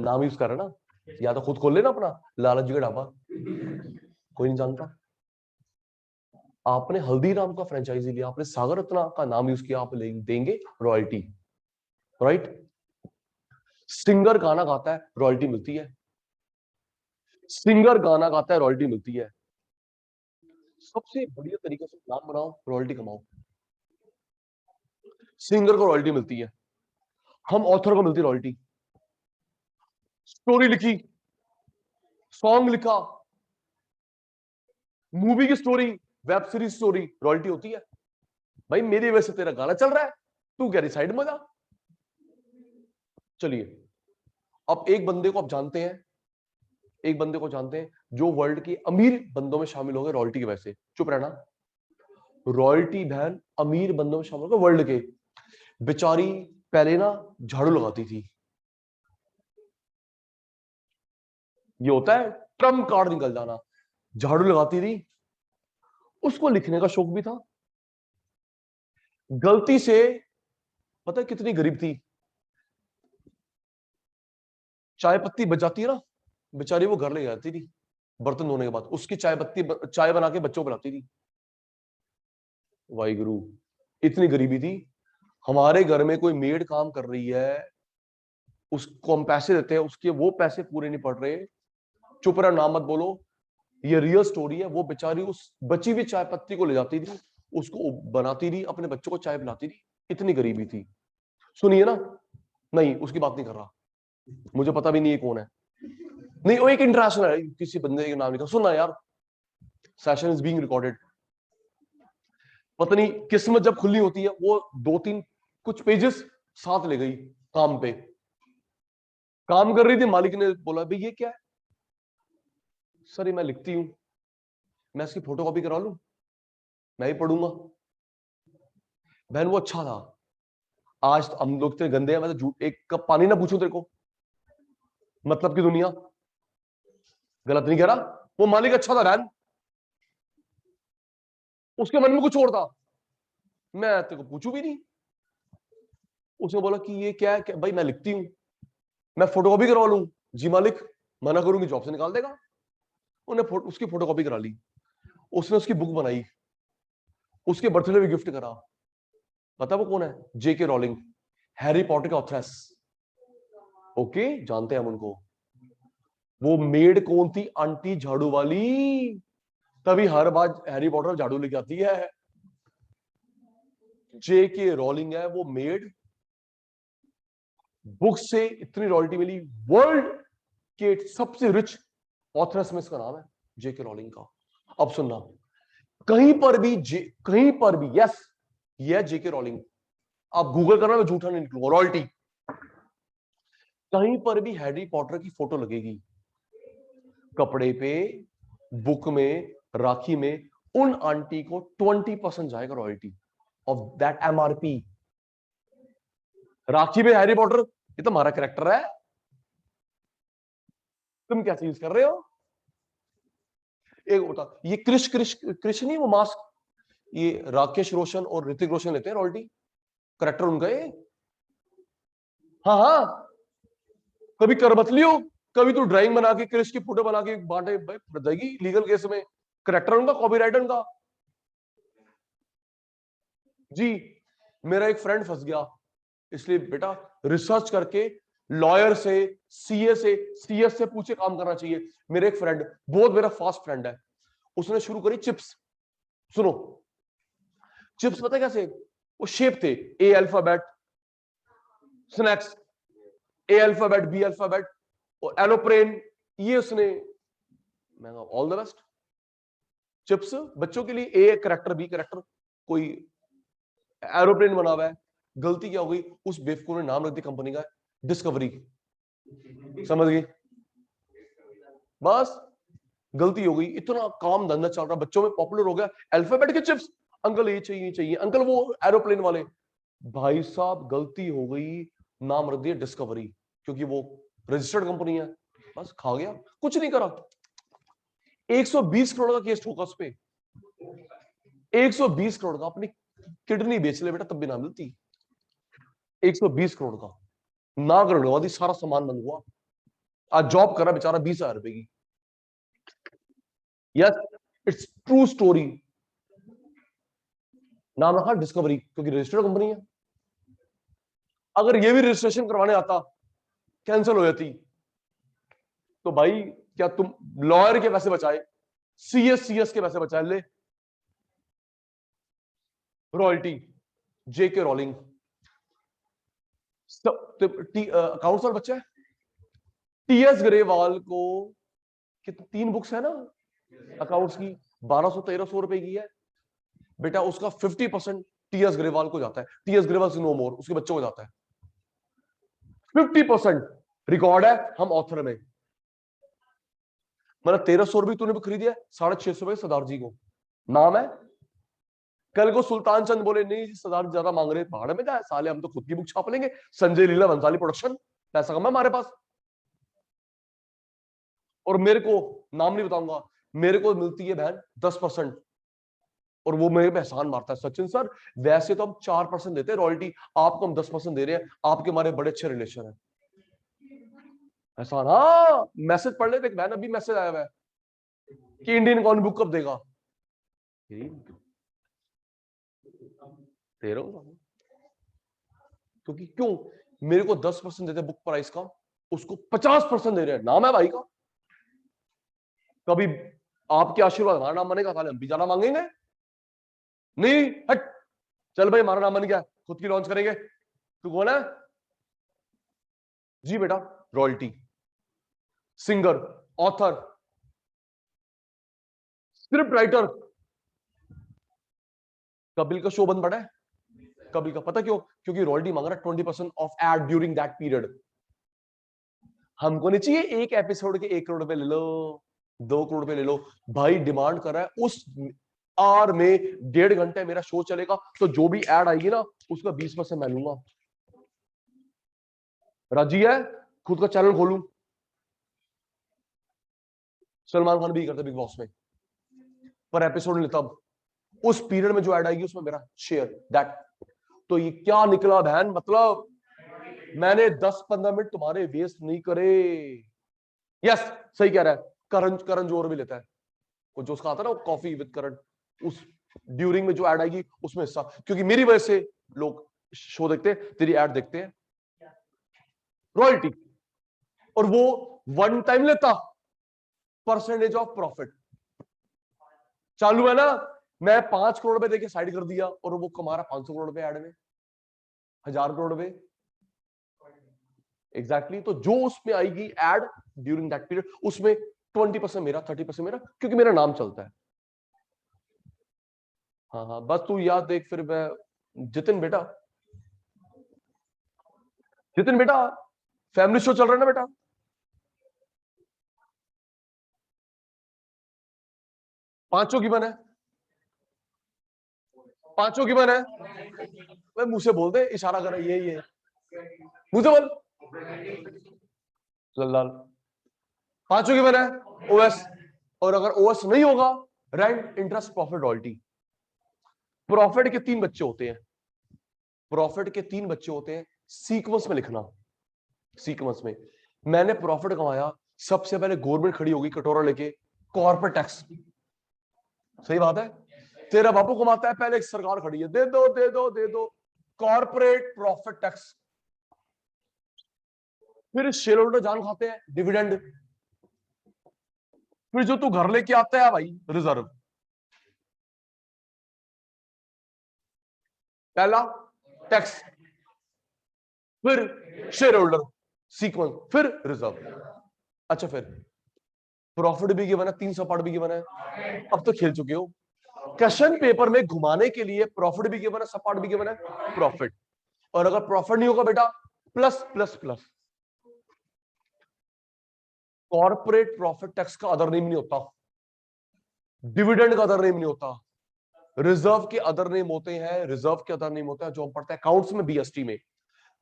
नाम यूज कर रहे ना, या तो खुद खोल लेना अपना लालच का ढाबा, कोई नहीं जानता। आपने हल्दीराम का फ्रेंचाइजी लिया, आपने सागर रत्ना का नाम यूज किया, आप देंगे रॉयल्टी, राइट। सिंगर गाना गाता है, रॉयल्टी मिलती है, सिंगर गाना गाता है, रॉयल्टी मिलती है। सबसे बढ़िया तरीके से नाम बनाओ, रॉयल्टी कमाओ। सिंगर को रॉयल्टी मिलती है, हम ऑथर को मिलती है रॉयल्टी। स्टोरी लिखी, सॉन्ग लिखा, मूवी की story, web series story, royalty होती है भाई। मेरी वजह से तेरा गाना चल रहा है, तू कह रही साइड में जा। चलिए अब एक बंदे को आप जानते हैं, एक बंदे को जानते हैं जो वर्ल्ड के अमीर बंदों में शामिल हो गए रॉयल्टी की वजह से। चुप रहना, रॉयल्टी बहन अमीर बंदों में शामिल हो गए वर्ल्ड के। बेचारी पहले ना झाड़ू लगाती थी, ये होता है ट्रम्प कार्ड निकल जाना, झाड़ू लगाती थी, उसको लिखने का शौक भी था। गलती से, पता है कितनी गरीब थी, चाय पत्ती बच जाती है ना, बेचारी वो घर ले जाती थी बर्तन धोने के बाद, उसकी चाय पत्ती चाय बना के बच्चों को पिलाती थी। वाहिगुरु, इतनी गरीबी थी। हमारे घर में कोई मेड काम कर रही है, उसको हम पैसे देते हैं, उसके वो पैसे पूरे नहीं पड़ रहे, चुप रहा, नाम मत बोलो, ये रियल स्टोरी है। वो बेचारी उस बची हुई चाय पत्ती को ले जाती थी, उसको बनाती रही, अपने बच्चों को चाय पिलाती रही, इतनी गरीबी थी। सुनिए ना, नहीं उसकी बात नहीं कर रहा, मुझे पता भी नहीं है कौन है। नहीं वो एक इंटरनेशनल है, किसी बंदे का नाम लिखा, सुनना यार, सेशन इज बीइंग रिकॉर्डेड। पता नहीं किस्मत जब खुली होती है, वो 2-3 कुछ पेजेस साथ ले गई काम पे। काम कर रही थी, मालिक ने बोला भाई ये क्या है? सर ये मैं लिखती हूं, मैं इसकी फोटोकॉपी करा लूं, मैं ही पढ़ूंगा। बहन वो अच्छा था। आज तो हम लोग इतने गंदे हैं, मैं तो झूठ एक कप पानी ना पूछूं तेरे को, मतलब की दुनिया, गलत नहीं कह रहा। वो मालिक अच्छा था बहन, उसके मन में कुछ और था, मैं तेरे को पूछू भी नहीं। उसने बोला कि ये क्या है? क्या? भाई मैं लिखती हूँ, मैं फोटोकॉपी करवा लूं। जी मालिक, मना करूंगी जॉब से निकाल देगा। उन्हें उसकी फोटोकॉपी करा ली, उसने उसकी बुक बनाई, उसके बर्थडे में गिफ्ट करा। पता वो कौन है? जेके रॉलिंग, हैरी पॉटर के ऑथरेस। ओके, जानते हैं हम उनको। वो मेड कौन थी? आंटी झाड़ू वाली, तभी हर बार हैरी पॉटर झाड़ू लेके आती है। जेके रॉलिंग है वो मेड। बुक से इतनी रॉयल्टी मिली, वर्ल्ड के सबसे रिच ऑथरस में इसका नाम है जेके रॉलिंग का। अब सुनना, कहीं पर भी यस, ये जेके रॉलिंग, आप गूगल करना, मैं झूठा नहीं निकलूंगा, रॉयल्टी। कहीं पर भी हैरी पॉटर की फोटो लगेगी, कपड़े पे, बुक में, राखी में, उन आंटी को 20% जाएगा रॉयल्टी ऑफ दैट एमआरपी। राखी में हैरी पॉटर, ये तो हमारा कैरेक्टर है, तुम क्या चीज कर रहे हो? एक होता ये क्रिश क्रिश क्रिश नहीं, वो मास्क, ये राकेश रोशन और ऋतिक रोशन लेते हैं रॉयल्टी, करेक्टर उनका ये। हाँ हाँ, कभी कर मत लियो, कभी तू ड्राइंग बना के क्रिश की फोटो बना के बांटे, भाई फट जाएगी लीगल केस में। करेक्टर उनका, कॉपीराइटर उनका। जी, मेरा एक फ्रेंड फंस गया, इसलिए बेटा रिसर्च करके लॉयर से, सीएस से पूछे काम करना चाहिए। मेरे एक फ्रेंड, बहुत मेरा फास्ट फ्रेंड है, उसने शुरू करी चिप्स। सुनो, चिप्स पता है कैसे? वो शेप थे, A alphabet snacks, A alphabet, B alphabet और एलोप्रेन, ये उसने, मैं ऑल द बेस्ट। चिप्स बच्चों के लिए, ए करेक्टर, बी करेक्टर, कोई एरोप्लेन बना हुआ है। गलती क्या हो गई? उस बेवकूफ ने नाम रख दिया कंपनी का डिस्कवरी। समझ गई? बस गलती हो गई, इतना काम धंधा चल रहा, बच्चों में पॉपुलर हो गया अल्फाबेट के चिप्स। अंकल ये चाहिए, चाहिए अंकल वो एरोप्लेन वाले। भाई साहब गलती हो गई, नाम रख दिया डिस्कवरी, क्योंकि वो रजिस्टर्ड कंपनी है। बस खा गया, कुछ नहीं करा। 120 करोड़ का केस ठोका उस पे, 120 करोड़ का। अपनी किडनी बेच ले बेटा, तब भी ना मिलती। 120 करोड़ का ना करने वादी, सारा सामान बंद हुआ। आज जॉब कर रहा बेचारा 20,000 रुपए की। Yes, it's true story. नाम रखा डिस्कवरी, क्योंकि रजिस्टर्ड कंपनी है। अगर ये भी रजिस्ट्रेशन करवाने आता, कैंसिल हो जाती, तो भाई क्या तुम लॉयर के पैसे बचाए, सीएस के पैसे बचाए, ले रॉयल्टी, जेके रॉलिंग। अकाउंट्स वाला बच्चा है, टीएस ग्रेवाल को कितनी 3 बुक्स है ना अकाउंट्स की, 1200-1300 रुपए की है बेटा। उसका 50% टीएस ग्रेवाल को जाता है, टीएस ग्रेवाल से नो मोर, उसके बच्चों को जाता है 50%। रिकॉर्ड है हम ऑथर में। मतलब 1300 रुपये तूने भी खरीदी है, 650 रुपए सरदार जी को नाम है। कल को सुल्तान चंद बोले नहीं जी सरदार ज्यादा मांग रहे, पहाड़ में जाए साले, हम तो खुद की बुक छाप लेंगे, संजय लीला भंसाली प्रोडक्शन, पैसा कम है हमारे पास। और मेरे को, नाम नहीं बताऊंगा, मेरे को मिलती है बहन 10%, और वो मेरे पे एहसान मारता है, सचिन सर वैसे तो हम 4% देते हैं रॉयल्टी, आपको हम 10% दे रहे हैं, आपके हमारे बड़े अच्छे रिलेशन है। एहसान, हाँ मैसेज पढ़ लेते बहन, अभी मैसेज आया हुआ है कि इंडियन कॉन बुक कब देगा। दे रहा हूं, क्योंकि क्यों, मेरे को 10% देते बुक प्राइस का, उसको 50% दे रहे हैं, नाम है भाई का। कभी आपके आशीर्वाद हमारा नाम बनेगा, साले हम भी ज्यादा मांगेंगे नहीं। हट, चल भाई हमारा नाम बन गया, खुद की लॉन्च करेंगे। तू कौन है? जी बेटा, royalty, singer, author, script writer. Kapil का शो बंद पड़ा है, कपिल का, पता क्यों? क्योंकि रॉयल्टी मांग रहा है 20% off ad during that period. हमको नहीं चाहिए एक एपिसोड के 1 करोड़ रुपए ले लो, 2 करोड़ रुपए ले लो, भाई डिमांड कर रहा है उस आर में 1.5 घंटे मेरा शो चलेगा, तो जो भी एड आएगी ना उसका 20% मैं लूंगा। राजी है? खुद का चैनल खोलूं? सलमान खान भी करता बिग बॉस में, पर एपिसोड नहीं लेता, उस पीरियड में जो ऐड आएगी उसमें मेरा शेयर दैट। तो ये क्या निकला बहन, मतलब मैंने 10-15 मिनट तुम्हारे वेस्ट नहीं करे। यस, सही कह रहा है। करण करण जोर भी लेता है, वो जो उसका आता है ना कॉफी विद करण, उस ड्यूरिंग में जो ऐड आएगी उसमें हिस्सा, क्योंकि मेरी वजह से लोग शो देखते हैं, तेरी ऐड देखते हैं, रॉयल्टी। और वो वन टाइम लेता, परसेंटेज ऑफ प्रॉफिट। चालू है ना, मैं 5 करोड़ रुपए देके साइड कर दिया और वो कमा रहा 500 करोड़ रुपए ऐड में, 1000 करोड़ रुपए एग्जैक्टली। तो जो उसमें आएगी एड ड्यूरिंग दैट पीरियड, उसमें 20% मेरा, 30% मेरा, क्योंकि मेरा नाम चलता है। हाँ हाँ, बस तू याद देख फिर। मैं जितिन बेटा, जितिन बेटा, फैमिली शो चल रहा है ना बेटा? पांचों की बन है, पांचों की बन है। मैं मुंह से बोल दे, इशारा कर, ये मुंह से बोल। लाल, पांचों की बन है ओएस। और अगर ओएस नहीं होगा, rent, interest, profit, royalty. Profit के 3 बच्चे होते हैं, प्रॉफिट के 3 बच्चे होते हैं, सीक्वेंस में लिखना। सीक्वेंस में मैंने प्रॉफिट कमाया, सबसे पहले गवर्नमेंट खड़ी होगी कटोरा लेके, कॉर्पोरेट टैक्स। सही बात है, तेरा बापू कमाता है, पहले एक सरकार खड़ी है, दे दो दे दो दे दो, कॉर्पोरेट प्रॉफिट टैक्स। फिर शेयर होल्डर जान खाते हैं, डिविडेंड। फिर जो तू घर लेके आता है भाई, रिजर्व। पहला टैक्स, फिर शेयर होल्डर, सीक्वेंस, फिर रिजर्व। अच्छा, फिर प्रॉफिट भी गिवन है, 3 सपाट भी गिवन है। अब तो खेल चुके हो, क्वेश्चन पेपर में घुमाने के लिए प्रॉफिट भी गिवन है, सपाट भी गिवन है, प्रॉफिट। और अगर प्रॉफिट नहीं होगा बेटा, plus plus plus. Corporate profit tax का अदर नेम नहीं होता, डिविडेंड का अदर नेम नहीं होता, रिजर्व के अदर नेम होते हैं, रिजर्व के अदर नेम होते हैं जो हम पढ़ते हैं अकाउंट्स में, बीएसटी में।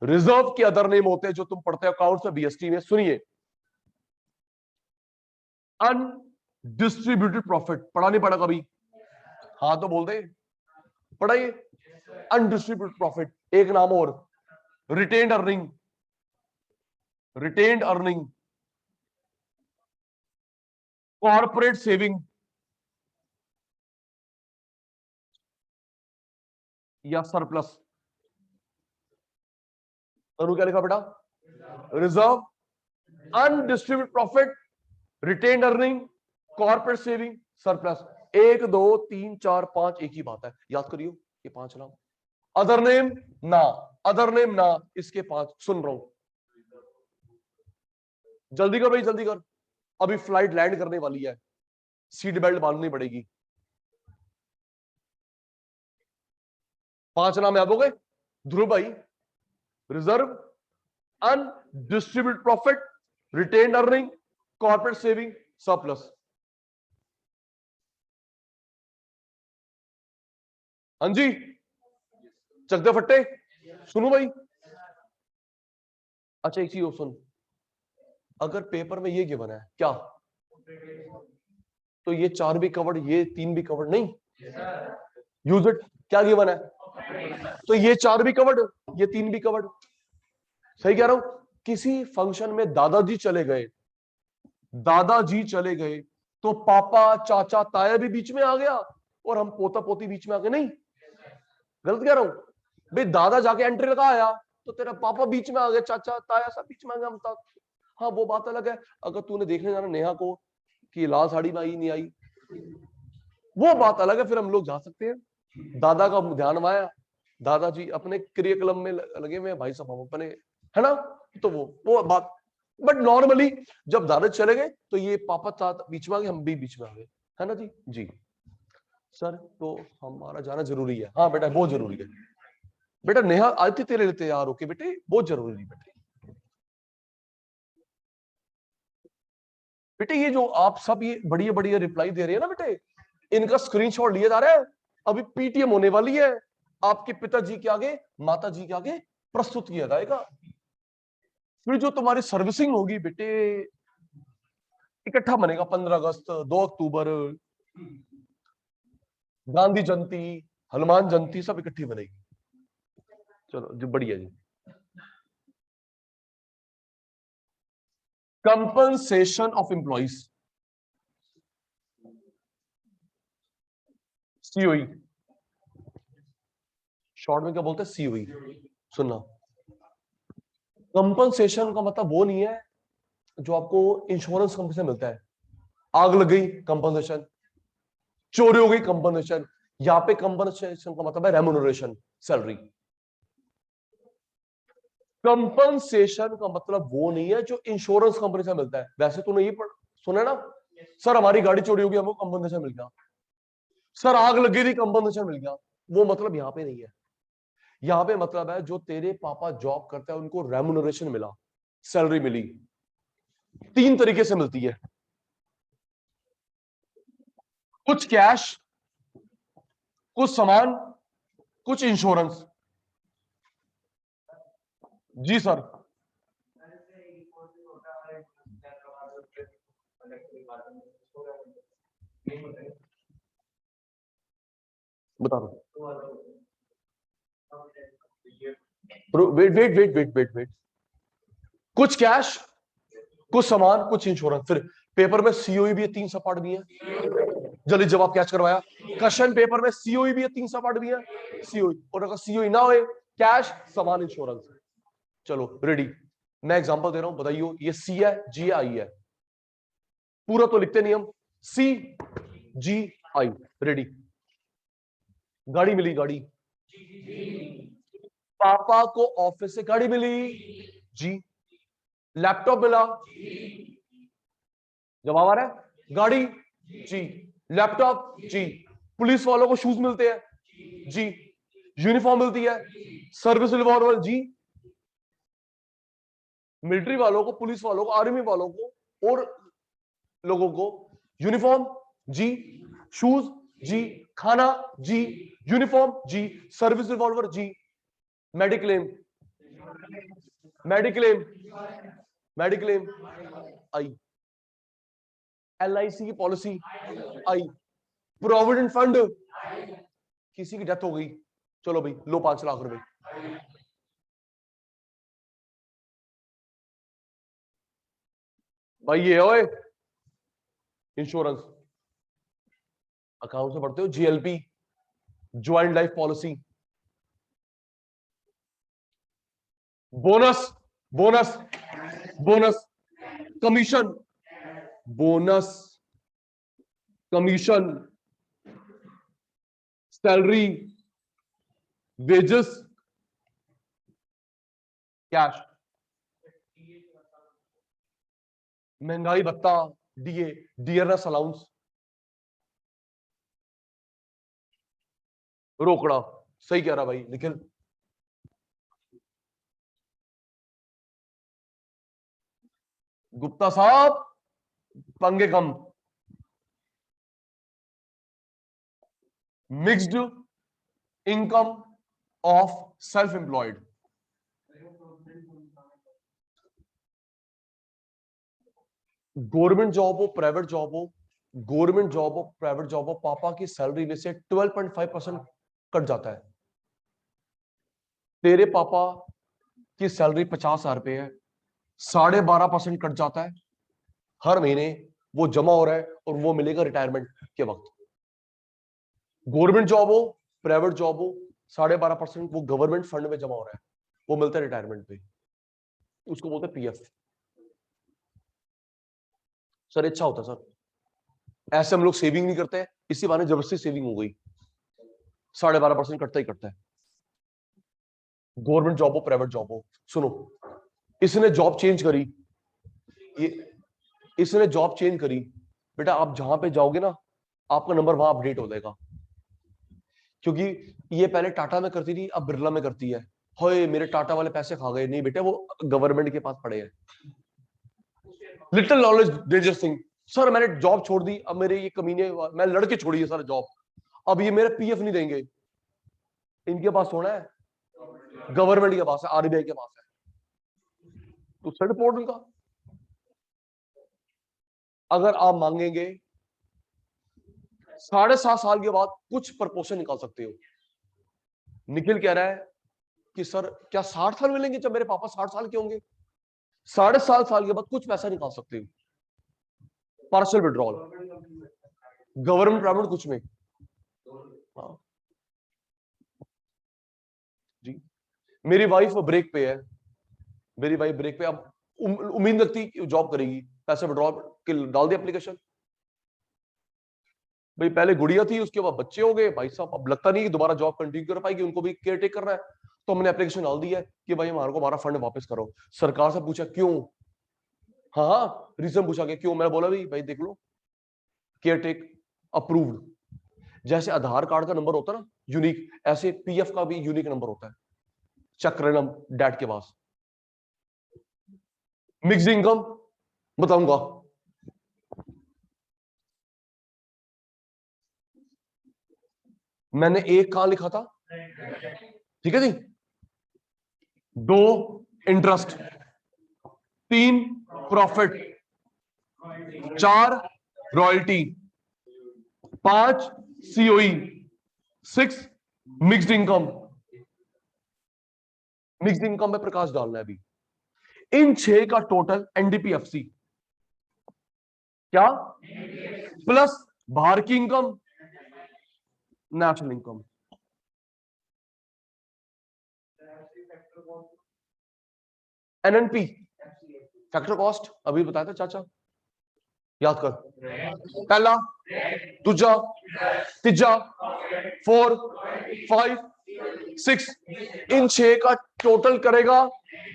रिजर्व के अदर नेम होते हैं जो तुम पढ़ते हो अकाउंट्स में, बीएसटी में। सुनिए, अनडिस्ट्रीब्यूटेड प्रॉफिट, पढ़ा नहीं पढ़ा कभी? हाँ तो बोल दे, पढ़ाइए। अनडिस्ट्रीब्यूटेड प्रॉफिट, एक नाम और, retained earning, retained earning, corporate saving या सरप्लस। तनु क्या लिखा बेटा? Reserve, undistributed profit, retained earning, corporate saving, surplus. 1 2 3 4 5, एक ही बात है, याद करियो ये 5 नाम। अदर नेम ना, अदर नेम ना, इसके 5 सुन रहा हूं। जल्दी कर भाई, जल्दी कर, अभी फ्लाइट लैंड करने वाली है, सीट बेल्ट बांधनी पड़ेगी। 5 नाम याद हो गए? ध्रुव भाई, reserve, undistributed profit, retained earning, corporate saving, surplus. हाँ जी, चक दे फट्टे। सुनो भाई, अच्छा एक चीज और सुन, अगर पेपर में ये गिवन है क्या, तो ये 4 भी कवर्ड, ये 3 भी कवर्ड नहीं, यूज इट। क्या गिवन है? तो ये 4 भी कवर्ड, ये 3 भी कवर्ड। सही कह रहा हूं? किसी फंक्शन में दादाजी चले गए, दादाजी चले गए, तो पापा चाचा ताया भी बीच में आ गया, और हम पोता पोती बीच में आ गए नहीं? गलत कह रहा हूं? भाई दादा जाके एंट्री लगा आया, तो तेरा पापा बीच में आ गए, चाचा ताया सब बीच में आ गए, हम तक। हाँ वो बात अलग है, अगर तूने देखने जाना नेहा को कि लाल साड़ी में आई नहीं आई, वो बात अलग है, फिर हम लोग जा सकते हैं। दादा का ध्यान आया, दादाजी अपने क्रियाकलम में लगे हुए हैं, भाई साहब हम अपने, है ना, तो वो बात। बट नॉर्मली जब दादा चले गए तो ये पापा साथ बीच में आ गए, हम भी बीच में आ गए, है ना जी। जी सर, तो हमारा जाना जरूरी है। हाँ बेटा बहुत जरूरी है बेटा। नेहा आती तेरे लिए तैयार होके बेटे, बहुत जरूरी है बेटे। बेटे ये जो आप सब ये बढ़िया बढ़िया रिप्लाई दे रहे हैं ना बेटे, इनका स्क्रीनशॉट लिया जा रहा है, अभी पीटीएम होने वाली है, आपके पिताजी के आगे, माता जी के आगे प्रस्तुत किया जाएगा। फिर जो तुम्हारी सर्विसिंग होगी बेटे, इकट्ठा बनेगा 15 अगस्त, 2 अक्टूबर, गांधी जयंती, हनुमान जयंती, सब इकट्ठी बनेगी। चलो जो बढ़िया जी। Compensation of employees, COE, short में क्या बोलते हैं, सीओई। सुनना, कंपनसेशन का मतलब वो नहीं है जो आपको इंश्योरेंस कंपनी से मिलता है। आग लग गई कंपनसेशन, चोरी हो गई कंपनसेशन। यहां पे कंपनसेशन का मतलब है रेम्युनरेशन, सैलरी। कंपनसेशन का मतलब वो नहीं है जो इंश्योरेंस कंपनी से मिलता है। वैसे तूने ये सुना ना, सर हमारी गाड़ी चोरी हो गई, हमको कंपनसेशन मिल गया, सर आग लगी थी कंपनसेशन मिल गया। वो मतलब यहां पे नहीं है। यहां पे मतलब है जो तेरे पापा जॉब करते हैं उनको रेम्युनरेशन मिला, सैलरी मिली। 3 तरीके से मिलती है, कुछ कैश, कुछ सामान, कुछ इंश्योरेंस। जी सर। बता दो, wait wait wait wait wait wait, कुछ कैश, कुछ सामान, कुछ इंश्योरेंस। फिर पेपर में सीओई भी है, 3 सपाट भी है। जल्दी जवाब कैच करवाया। क्वेश्चन पेपर में सीओई भी है, 3 सपाट भी है, सीओई। और अगर सीओई ना हो, कैश, सामान, इंश्योरेंस। चलो रेडी, मैं एग्जांपल दे रहा हूं, बताइए। ये सी है, जी आई है, पूरा तो लिखते नहीं हम, सी जी आई। रेडी, गाड़ी मिली, गाड़ी, पापा को ऑफिस से गाड़ी मिली, जी। लैपटॉप मिला, जवाब आ रहा है, गाड़ी, जी। लैपटॉप, जी। पुलिस वालों को शूज मिलते हैं, जी। यूनिफॉर्म मिलती है, सर्विस रिवॉल्वर, जी। मिलिट्री वालों को, पुलिस वालों को, आर्मी वालों को और लोगों को यूनिफॉर्म, जी। शूज, जी। खाना, जी। यूनिफॉर्म, जी। सर्विस रिवॉल्वर, जी। मेडिक्लेम, मेडिक्लेम, मेडिक्लेम, आई। एलआईसी की पॉलिसी, आई। प्रोविडेंट फंड, किसी की डेथ हो गई, चलो भाई लो 5 लाख रुपए। भाई ये ओए इंश्योरेंस, अकाउंट से पढ़ते हो, GLP, joint life policy. Bonus, bonus, bonus, commission, bonus, commission, salary, wages, cash, महंगाई भत्ता, डीए, डियरनेस अलाउंस, रोकड़ा। सही कह रहा भाई निखिल। गुप्ता साहब पंगे कम। Mixed income of self employed, government job हो, प्राइवेट जॉब हो, गवर्नमेंट जॉब हो, प्राइवेट जॉब हो, पापा की सैलरी में से 12.5% कट जाता है। तेरे पापा की सैलरी 50,000 रुपए है, 12.5% कट जाता है हर महीने, वो जमा हो रहा है और वो मिलेगा रिटायरमेंट के वक्त। गवर्नमेंट जॉब हो, प्राइवेट जॉब हो, 12.5% वो गवर्नमेंट फंड में जमा हो रहा है, वो मिलता है रिटायरमेंट पे, उसको बोलते हैं पीएफ। सर अच्छा होता है सर। ऐसे हम लोग सेविंग नहीं करते, इसी बहाने जबरदस्ती सेविंग हो गई, 12.5% कटता ही कटता है, गवर्नमेंट जॉब हो प्राइवेट जॉब हो। सुनो, इसने जॉब चेंज करी, ये इसने जॉब चेंज करी, बेटा आप जहां पे जाओगे ना आपका नंबर वहां अपडेट हो जाएगा, क्योंकि ये पहले टाटा में करती थी, अब बिरला में करती है। होए मेरे टाटा वाले पैसे खा गए, नहीं बेटे वो गवर्नमेंट के पास पड़े हैं। Little knowledge danger thing. Sir मैंने जॉब छोड़ दी, अब मेरे ये कमीने, मैं लड़के छोड़ी है सर जॉब, अब ये मेरे पीएफ नहीं देंगे। इनके पास होना है, गवर्नमेंट के पास है, आरबीआई के पास है, तो सर पोर्टल का अगर आप मांगेंगे 7.5 साल के बाद कुछ प्रपोर्शन निकाल सकते हो। निखिल कह रहा है कि सर क्या 60 साल मिलेंगे, जब मेरे पापा 60 साल के होंगे? 7.5 साल के बाद कुछ पैसा निकाल सकते हो, पार्शियल विड्रॉल, गवर्नमेंट प्राइवेट कुछ में। हाँ जी, मेरी वाइफ ब्रेक पे है, मेरी वाइफ ब्रेक पे, अब उम्मीद रखती जॉब करेगी, पैसे विड्रॉल के डाल दिया एप्लीकेशन। भाई पहले गुड़िया थी, उसके बाद बच्चे हो गए भाई साहब, अब लगता नहीं कि दोबारा जॉब कंटिन्यू कर पाएगी, उनको भी केयर टेक करना है, तो हमने एप्लीकेशन डाल दी है कि भाई हमारे को हमारा फंड वापस करो। सरकार से पूछा क्यों, हाँ हाँ रीजन पूछा कि क्यों, मैंने बोला भाई देख लो केयर टेक अप्रूव्ड। जैसे आधार कार्ड का नंबर होता है ना यूनिक, ऐसे पीएफ का भी यूनिक नंबर होता है, चक्रनम डैड के पास। मिक्स्ड इनकम बताऊंगा, मैंने एक कहां लिखा था, ठीक है जी, 2 interest, 3 profit, 4 royalty, 5 COE, 6 mixed income. Mixed income में प्रकाश डालना है अभी। इन 6 का टोटल एनडीपीएफसी क्या, प्लस बाहर की income, national income. NNP factor cost अभी बताया था चाचा, याद कर, पहला, दूजा, तीजा, 4, 5, 6, इन 6 का टोटल करेगा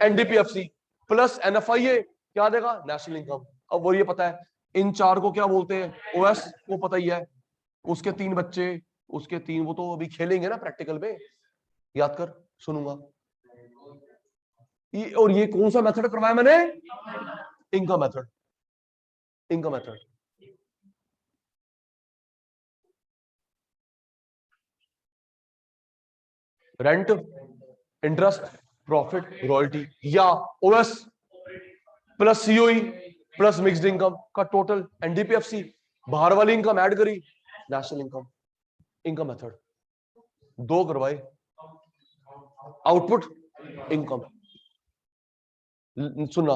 एनडीपीएफसी, प्लस एनएफआईए क्या देगा, नेशनल इनकम। अब वो ये पता है इन 4 को क्या बोलते हैं, ओएस को पता ही है, उसके 3 बच्चे, उसके 3, वो तो अभी खेलेंगे ना प्रैक्टिकल में, याद कर, सुनूंगा। और ये कौन सा मेथड करवाया मैंने, income method, income method. Rent, interest, profit, royalty या OS plus COE plus mixed income का टोटल एनडीपीएफसी, बाहर वाली इनकम ऐड करी, नेशनल इनकम। इनकम मेथड 2 करवाए, आउटपुट इनकम। सुनना,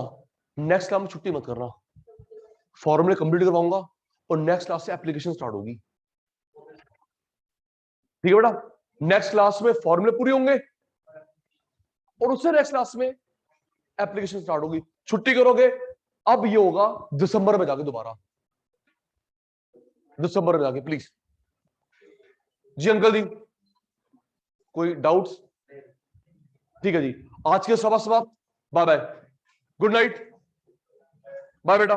नेक्स्ट क्लास में छुट्टी मत करना, फॉर्मूले कंप्लीट करवाऊंगा और नेक्स्ट क्लास से एप्लीकेशन स्टार्ट होगी, ठीक है बेटा? नेक्स्ट क्लास में फॉर्मूले पूरे होंगे और उससे नेक्स्ट क्लास में एप्लीकेशन स्टार्ट होगी। छुट्टी करोगे, अब ये होगा दिसंबर में जाके, दोबारा दिसंबर में जाके प्लीज। जी अंकल जी, कोई डाउट्स? ठीक है जी, आज के सभा समाप्त, bye bye, good night, bye बेटा।